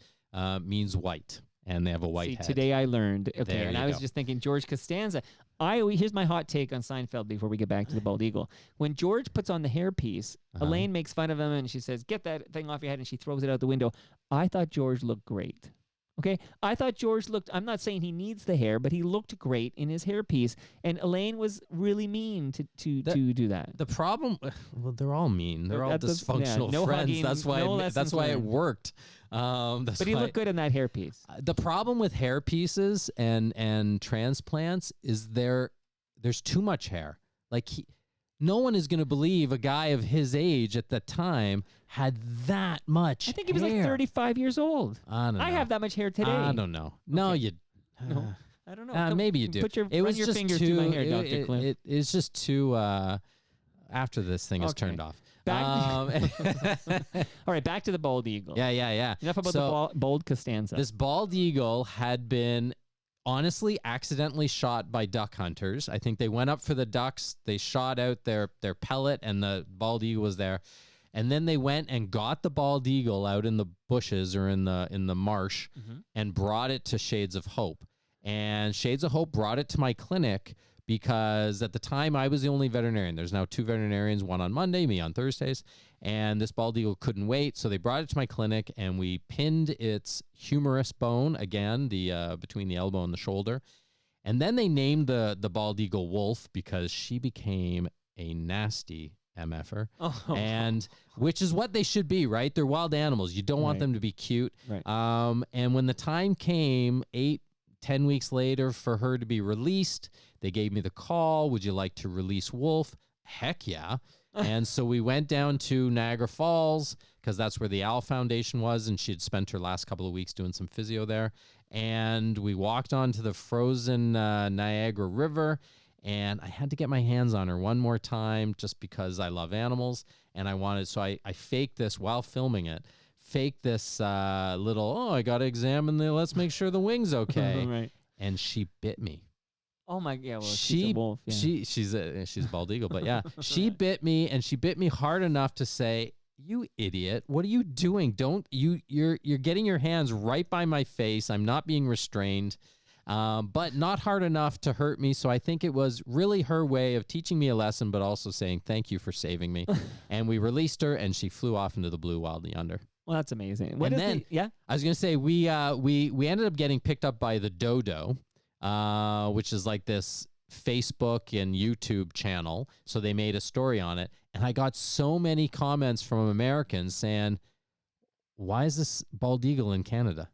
[SPEAKER 3] means white. And they have a white head.
[SPEAKER 2] Today I learned. Okay,
[SPEAKER 3] There
[SPEAKER 2] and
[SPEAKER 3] you
[SPEAKER 2] I was
[SPEAKER 3] go.
[SPEAKER 2] just thinking George Costanza. Here's my hot take on Seinfeld before we get back to the bald eagle. When George puts on the hairpiece, Elaine makes fun of him and she says, "Get that thing off your head," and she throws it out the window. I thought George looked great. Okay, I thought George looked. I'm not saying he needs the hair, but he looked great in his hairpiece. And Elaine was really mean to do that.
[SPEAKER 3] The problem, well, they're all mean. They're all
[SPEAKER 2] That does-
[SPEAKER 3] dysfunctional
[SPEAKER 2] no
[SPEAKER 3] friends.
[SPEAKER 2] hugging,
[SPEAKER 3] That's why.
[SPEAKER 2] no
[SPEAKER 3] That's
[SPEAKER 2] lessons
[SPEAKER 3] why it
[SPEAKER 2] learned.
[SPEAKER 3] worked.
[SPEAKER 2] But he looked good in that hairpiece.
[SPEAKER 3] The problem with hair pieces and transplants is there's too much hair. Like no one is going to believe a guy of his age at the time had that much.
[SPEAKER 2] I think he was
[SPEAKER 3] hair.
[SPEAKER 2] like 35 years old.
[SPEAKER 3] I don't know.
[SPEAKER 2] I have that much hair today.
[SPEAKER 3] I don't know. No, you.
[SPEAKER 2] No, I don't know. Come-
[SPEAKER 3] Maybe you do.
[SPEAKER 2] Put your,
[SPEAKER 3] it
[SPEAKER 2] run
[SPEAKER 3] was
[SPEAKER 2] your
[SPEAKER 3] just
[SPEAKER 2] fingers
[SPEAKER 3] too,
[SPEAKER 2] through my hair, Dr. Cliff.
[SPEAKER 3] It's just too. After this thing is
[SPEAKER 2] Okay.
[SPEAKER 3] turned off.
[SPEAKER 2] All right, back to the bald eagle.
[SPEAKER 3] Yeah.
[SPEAKER 2] Enough about
[SPEAKER 3] So
[SPEAKER 2] the bald Costanza.
[SPEAKER 3] this bald eagle had been honestly accidentally shot by duck hunters. I think they went up for the ducks. They shot out their pellet, and the bald eagle was there. And then they went and got the bald eagle out in the bushes or in the marsh and brought it to Shades of Hope. And Shades of Hope brought it to my clinic because at the time I was the only veterinarian. There's now 2 veterinarians, one on Monday, me on Thursdays. And this bald eagle couldn't wait. So they brought it to my clinic and we pinned its humerus bone, again, the between the elbow and the shoulder. And then they named the bald eagle Wolf because she became a nasty MFer. And which is what they should be, right? They're wild animals. You don't want them to be cute.
[SPEAKER 2] Right.
[SPEAKER 3] And when the time came, 8-10 weeks later, for her to be released, they gave me the call. Would you like to release Wolf? Heck yeah. And so we went down to Niagara Falls because that's where the Owl Foundation was, and she had spent her last couple of weeks doing some physio there. And we walked onto the frozen Niagara River, and I had to get my hands on her one more time just because I love animals, and I wanted, so I faked this while filming it, faked this little, I got to examine let's make sure the wing's okay.
[SPEAKER 2] Right.
[SPEAKER 3] And she bit me.
[SPEAKER 2] Oh my, yeah, well, she's a wolf. Yeah.
[SPEAKER 3] She's a bald eagle, but yeah, she bit me, and she bit me hard enough to say, "You idiot! What are you doing? You're getting your hands right by my face. I'm not being restrained." But not hard enough to hurt me. So I think it was really her way of teaching me a lesson, but also saying, thank you for saving me. And we released her, and she flew off into the blue wildly yonder.
[SPEAKER 2] Well, that's amazing.
[SPEAKER 3] And then, I was going to say, we ended up getting picked up by the Dodo, which is like this Facebook and YouTube channel. So they made a story on it. And I got so many comments from Americans saying, why is this bald eagle in Canada?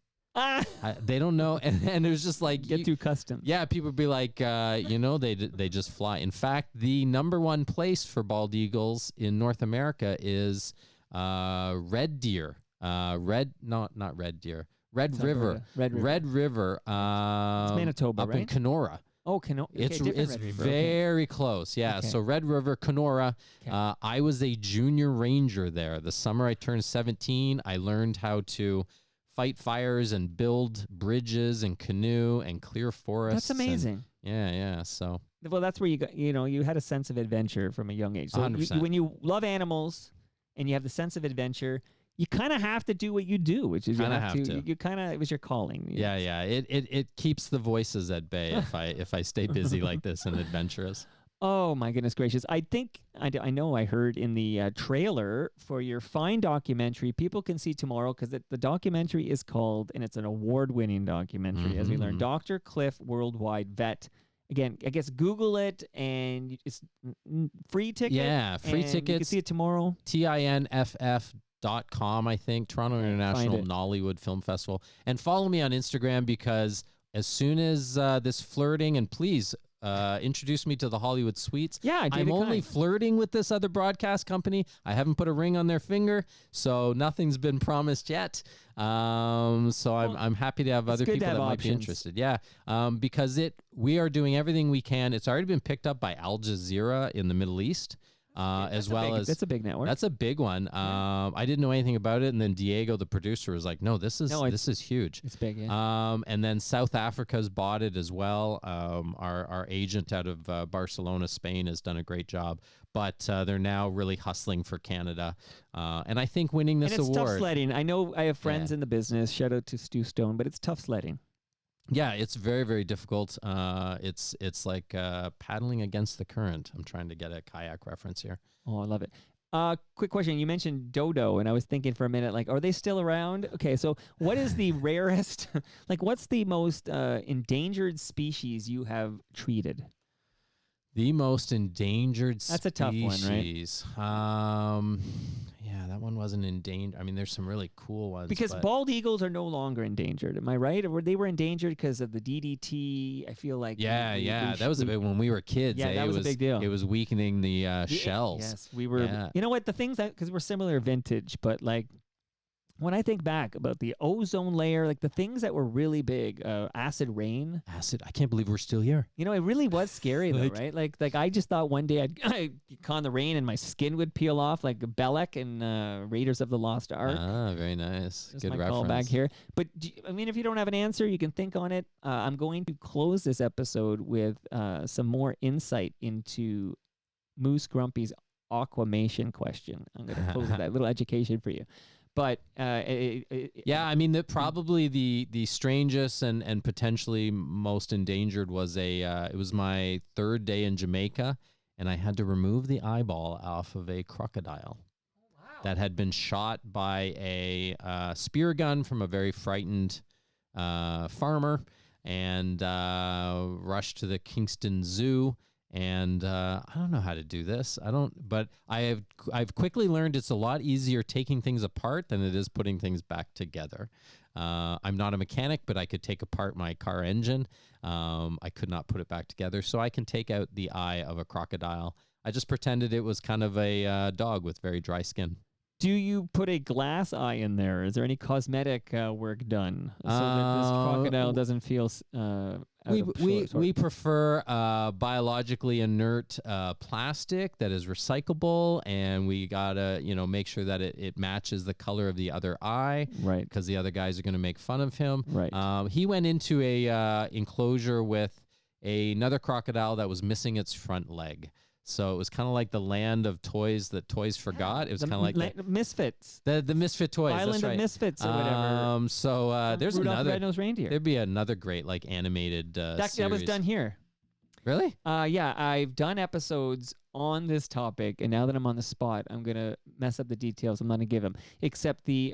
[SPEAKER 3] They don't know, and it was just like
[SPEAKER 2] get too custom.
[SPEAKER 3] Yeah, people would be like, they just fly. In fact, the _1 place for bald eagles in North America is Red Deer, Red River. Red River.
[SPEAKER 2] It's Manitoba,
[SPEAKER 3] up
[SPEAKER 2] right?
[SPEAKER 3] in Kenora.
[SPEAKER 2] Oh, Kenora. Okay,
[SPEAKER 3] It's very close. Yeah.
[SPEAKER 2] Okay.
[SPEAKER 3] So Red River, Kenora.
[SPEAKER 2] Okay.
[SPEAKER 3] I was a junior ranger there. The summer I turned 17, I learned how to fight fires and build bridges and canoe and clear forests.
[SPEAKER 2] That's amazing.
[SPEAKER 3] Yeah. So,
[SPEAKER 2] well, that's where you got, you had a sense of adventure from a young age. So
[SPEAKER 3] 100%.
[SPEAKER 2] when you love animals and you have the sense of adventure, you kind of have to do what you do, which is you kind of, it was your calling.
[SPEAKER 3] Yeah. It keeps the voices at bay if I stay busy like this and adventurous.
[SPEAKER 2] Oh my goodness gracious. I think, I know I heard in the trailer for your fine documentary, people can see tomorrow because the documentary is called, and it's an award-winning documentary, as we learned, Dr. Cliff Worldwide Vet. Again, I guess Google it, and it's free ticket.
[SPEAKER 3] Yeah, free tickets.
[SPEAKER 2] You can see it tomorrow.
[SPEAKER 3] TINFF.com, I think, Toronto International Nollywood Film Festival. And follow me on Instagram because as soon as this flirting, and please, introduce me to the Hollywood Suites.
[SPEAKER 2] Yeah,
[SPEAKER 3] I'm only flirting with this other broadcast company. I haven't put a ring on their finger, so nothing's been promised yet. So I'm happy to have other people that might be interested. Yeah, because we are doing everything we can. It's already been picked up by Al Jazeera in the Middle East. As well as
[SPEAKER 2] that's a big network.
[SPEAKER 3] That's a big one. I didn't know anything about it, and then Diego, the producer, was like, "No, this is huge.
[SPEAKER 2] It's big." Yeah.
[SPEAKER 3] And then South Africa's bought it as well. Our agent out of Barcelona, Spain, has done a great job, but they're now really hustling for Canada. And I think winning this award.
[SPEAKER 2] Tough sledding. I know I have friends in the business. Shout out to Stu Stone, but it's tough sledding.
[SPEAKER 3] Yeah, it's very, very difficult. It's like paddling against the current. I'm trying to get a kayak reference here.
[SPEAKER 2] Oh, I love it. Quick question. You mentioned dodo, and I was thinking for a minute, like, are they still around? Okay, so what is the rarest, what's the most endangered species you have treated?
[SPEAKER 3] The most endangered species.
[SPEAKER 2] That's a tough one, right?
[SPEAKER 3] Yeah, that one wasn't endangered. I mean, there's some really cool ones.
[SPEAKER 2] Because bald eagles are no longer endangered. Am I right? Or they were endangered because of the DDT? I feel like.
[SPEAKER 3] Yeah. That was a big when we were kids.
[SPEAKER 2] Yeah, that was a big deal.
[SPEAKER 3] It was weakening the shells.
[SPEAKER 2] Yes, we were. Yeah. You know what? The things because we're similar vintage, but when I think back about the ozone layer, like the things that were really big, acid rain.
[SPEAKER 3] Acid. I can't believe we're still here.
[SPEAKER 2] You know, it really was scary though, right? Like I just thought one day I'd con the rain and my skin would peel off like Belek in Raiders of the Lost Ark.
[SPEAKER 3] Ah, very nice.
[SPEAKER 2] That's
[SPEAKER 3] Good
[SPEAKER 2] my
[SPEAKER 3] reference.
[SPEAKER 2] callback here. But I mean, if you don't have an answer, you can think on it. I'm going to close this episode with some more insight into Moose Grumpy's aquamation question. I'm going to close with that little education for you. But
[SPEAKER 3] yeah, I mean, probably the strangest and potentially most endangered was it was my third day in Jamaica, and I had to remove the eyeball off of a crocodile that had been shot by a spear gun from a very frightened farmer, and rushed to the Kingston Zoo. And I don't know how to do this. But I've quickly learned it's a lot easier taking things apart than it is putting things back together. I'm not a mechanic, but I could take apart my car engine. I could not put it back together, so I can take out the eye of a crocodile. I just pretended it was kind of a dog with very dry skin.
[SPEAKER 2] Do you put a glass eye in there? Is there any cosmetic work done so that this crocodile doesn't feel
[SPEAKER 3] We prefer biologically inert plastic that is recyclable, and we gotta make sure that it matches the color of the other eye,
[SPEAKER 2] right?
[SPEAKER 3] Because the other guys are gonna make fun of him,
[SPEAKER 2] right?
[SPEAKER 3] He went into a enclosure with another crocodile that was missing its front leg. So it was kind of like the land of toys that toys forgot. It was kind of like
[SPEAKER 2] the Misfits.
[SPEAKER 3] The Misfit toys.
[SPEAKER 2] Island
[SPEAKER 3] that's right.
[SPEAKER 2] of Misfits or whatever.
[SPEAKER 3] So there's
[SPEAKER 2] Rudolph
[SPEAKER 3] another.
[SPEAKER 2] the Red-Nosed Reindeer.
[SPEAKER 3] There'd be another great like animated
[SPEAKER 2] that
[SPEAKER 3] series.
[SPEAKER 2] was done here.
[SPEAKER 3] Really?
[SPEAKER 2] Yeah, I've done episodes on this topic, and now that I'm on the spot, I'm gonna mess up the details. I'm not gonna give them. Except the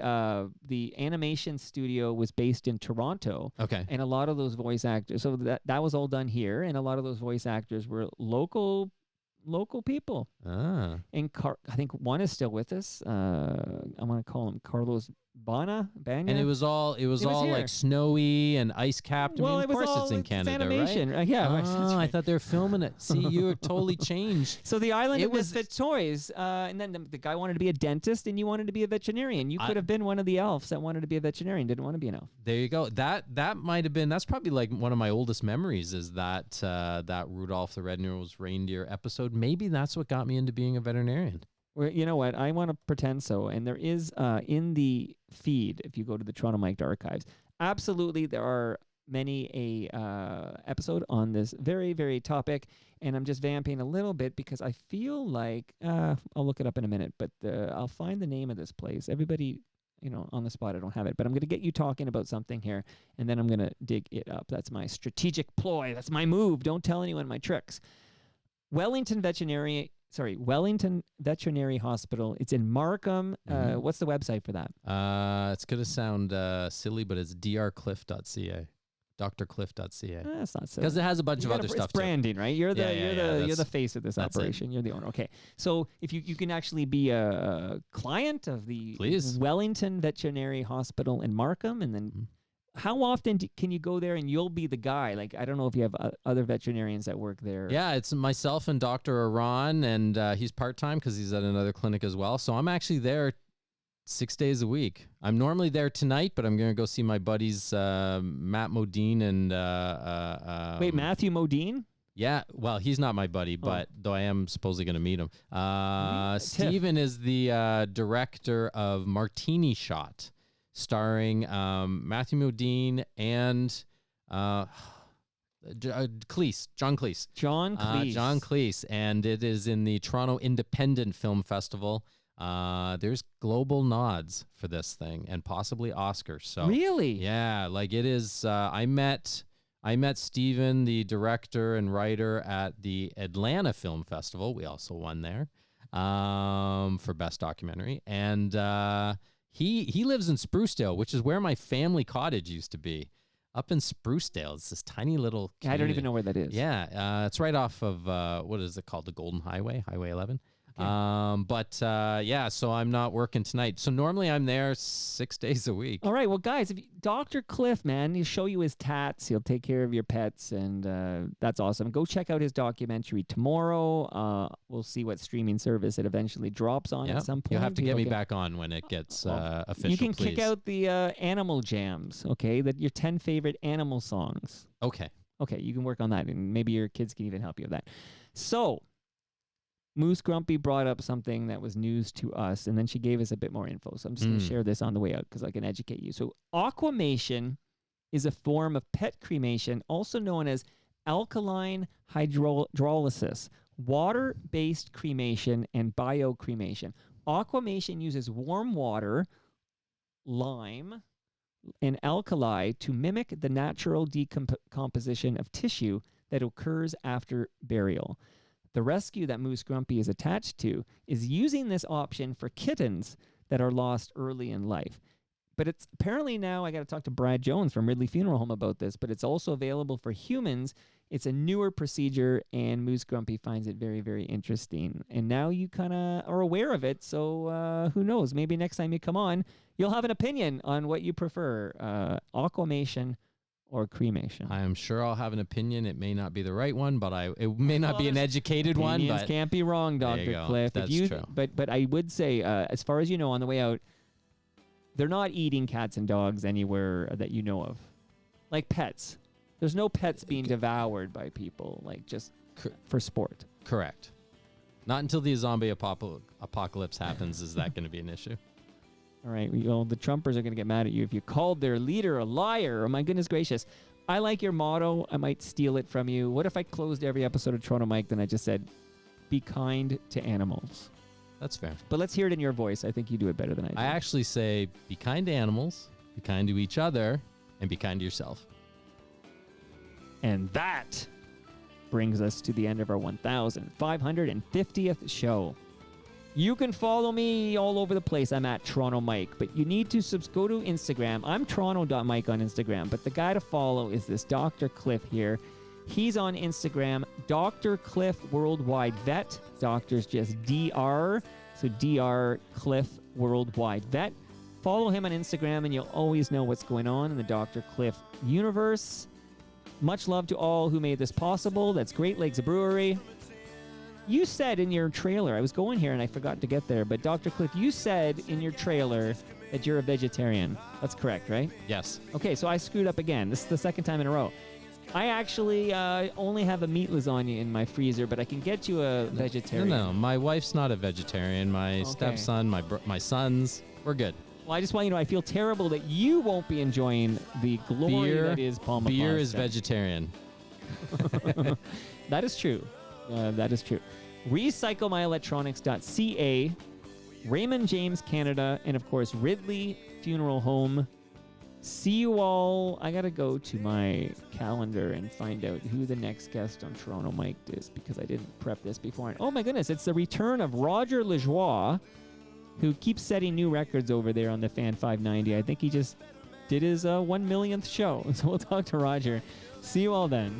[SPEAKER 2] animation studio was based in Toronto.
[SPEAKER 3] Okay.
[SPEAKER 2] And a lot of those voice actors, so that was all done here, and a lot of those voice actors were local people.
[SPEAKER 3] Ah.
[SPEAKER 2] And I think one is still with us. I'm gonna call him Carlos Bana.
[SPEAKER 3] And it was all
[SPEAKER 2] here.
[SPEAKER 3] like snowy and ice capped.
[SPEAKER 2] Well,
[SPEAKER 3] I mean,
[SPEAKER 2] it
[SPEAKER 3] of
[SPEAKER 2] was
[SPEAKER 3] course
[SPEAKER 2] all
[SPEAKER 3] it's in Canada,
[SPEAKER 2] animation.
[SPEAKER 3] right?
[SPEAKER 2] Yeah.
[SPEAKER 3] Oh,
[SPEAKER 2] right, that's
[SPEAKER 3] I
[SPEAKER 2] right.
[SPEAKER 3] thought they were filming it. See, you were totally changed.
[SPEAKER 2] So the Island of
[SPEAKER 3] was-
[SPEAKER 2] Misfit Toys, and then the guy wanted to be a dentist, and you wanted to be a veterinarian. You could have been one of the elves that wanted to be a veterinarian, didn't want to be an elf.
[SPEAKER 3] There you go. That might have been. That's probably like one of my oldest memories. Is that Rudolph the Red-Nosed Reindeer episode? Maybe that's what got me into being a veterinarian.
[SPEAKER 2] Well, you know what? I want to pretend so. And there is in the feed, if you go to the Toronto Mic'd archives, absolutely there are many episode on this very, very topic. And I'm just vamping a little bit because I feel like, I'll look it up in a minute, but I'll find the name of this place. Everybody, on the spot, I don't have it. But I'm going to get you talking about something here, and then I'm going to dig it up. That's my strategic ploy. That's my move. Don't tell anyone my tricks. Wellington Veterinary Hospital. It's in Markham. What's the website for that?
[SPEAKER 3] It's going to sound silly, but it's drcliff.ca. drcliff.ca.
[SPEAKER 2] That's not so.
[SPEAKER 3] Because it has a bunch of other stuff
[SPEAKER 2] It's branding, right? You're the
[SPEAKER 3] too.
[SPEAKER 2] the face of this operation. You're the owner. Okay. So if you can actually be a client of the Wellington Veterinary Hospital in Markham, and then how often can you go there and you'll be the guy? Like, I don't know if you have other veterinarians that work there.
[SPEAKER 3] Yeah, it's myself and Dr. Iran, and he's part-time because he's at another clinic as well. So I'm actually there 6 days a week. I'm normally there tonight, but I'm going to go see my buddies Matt Modine and...
[SPEAKER 2] Wait, Matthew Modine?
[SPEAKER 3] Yeah, well, he's not my buddy, but though I am supposedly going to meet him. Steven is the director of Martini Shot, starring Matthew Modine and John Cleese.
[SPEAKER 2] John Cleese.
[SPEAKER 3] John Cleese. And it is in the Toronto Independent Film Festival. There's global nods for this thing and possibly Oscars. So
[SPEAKER 2] really?
[SPEAKER 3] Yeah, like it is. I met Steven, the director and writer, at the Atlanta Film Festival. We also won there for Best Documentary. And he lives in Sprucedale, which is where my family cottage used to be. Up in Sprucedale. It's this tiny little community.
[SPEAKER 2] I don't even know where that is.
[SPEAKER 3] Yeah, it's right off of, what is it called? The Golden Highway, Highway 11. Yeah, so I'm not working tonight. So normally I'm there 6 days a week.
[SPEAKER 2] All right, well, guys, Dr. Cliff, man, he'll show you his tats. He'll take care of your pets, and that's awesome. Go check out his documentary tomorrow. We'll see what streaming service it eventually drops on at some point.
[SPEAKER 3] You'll have to get me back on when it gets official,
[SPEAKER 2] You can
[SPEAKER 3] please.
[SPEAKER 2] kick out the animal jams, okay? Your 10 favorite animal songs.
[SPEAKER 3] Okay.
[SPEAKER 2] Okay, you can work on that, and maybe your kids can even help you with that. So, Moose Grumpy brought up something that was news to us, and then she gave us a bit more info. So I'm just going to share this on the way out because I can educate you. So aquamation is a form of pet cremation, also known as alkaline hydrolysis, water-based cremation, and biocremation. Aquamation uses warm water, lime, and alkali to mimic the natural decomposition of tissue that occurs after burial. The rescue that Moose Grumpy is attached to is using this option for kittens that are lost early in life. But it's apparently now, I got to talk to Brad Jones from Ridley Funeral Home about this, but it's also available for humans. It's a newer procedure, and Moose Grumpy finds it very, very interesting. And now you kind of are aware of it, so who knows? Maybe next time you come on, you'll have an opinion on what you prefer, aquamation or cremation.
[SPEAKER 3] I am sure I'll have an opinion. It may not be the right one, but it may not be an educated one.
[SPEAKER 2] Opinions
[SPEAKER 3] But
[SPEAKER 2] can't be wrong, Dr. Cliff.
[SPEAKER 3] That's true.
[SPEAKER 2] But I would say, as far as you know, on the way out, they're not eating cats and dogs anywhere that you know of. Like pets. There's no pets being devoured by people, like just for sport.
[SPEAKER 3] Correct. Not until the zombie apocalypse happens is that going to be an issue.
[SPEAKER 2] All right, the Trumpers are going to get mad at you if you called their leader a liar. Oh, my goodness gracious. I like your motto. I might steal it from you. What if I closed every episode of Toronto Mike, then I just said, be kind to animals?
[SPEAKER 3] That's fair.
[SPEAKER 2] But let's hear it in your voice. I think you do it better than I do.
[SPEAKER 3] I actually say, be kind to animals, be kind to each other, and be kind to yourself.
[SPEAKER 2] And that brings us to the end of our 1,550th show. You can follow me all over the place. I'm at Toronto Mike, but you need to go to Instagram. I'm toronto.mike on Instagram, but the guy to follow is this Dr. Cliff here. He's on Instagram, Dr. Cliff Worldwide Vet. Doctor's just DR, so DR Cliff Worldwide Vet. Follow him on Instagram, and you'll always know what's going on in the Dr. Cliff universe. Much love to all who made this possible. That's Great Lakes Brewery. You said in your trailer, I was going here and I forgot to get there, but Dr. Cliff, you said in your trailer that you're a vegetarian. That's correct, right?
[SPEAKER 3] Yes.
[SPEAKER 2] Okay, so I screwed up again. This is the second time in a row. I actually only have a meat lasagna in my freezer, but I can get you a vegetarian.
[SPEAKER 3] No, my wife's not a vegetarian. My stepson, my sons, we're good.
[SPEAKER 2] Well, I just want you to know I feel terrible that you won't be enjoying the glory that is Palma
[SPEAKER 3] Beer
[SPEAKER 2] Pasta.
[SPEAKER 3] is vegetarian.
[SPEAKER 2] That is true. That is true. RecycleMyElectronics.ca, Raymond James Canada, and of course Ridley Funeral Home. See you all. I got to go to my calendar and find out who the next guest on Toronto Mike is because I didn't prep this before. Oh my goodness, it's the return of Roger Lajoie, who keeps setting new records over there on the Fan 590. I think he just did his 1 millionth show. So we'll talk to Roger. See you all then.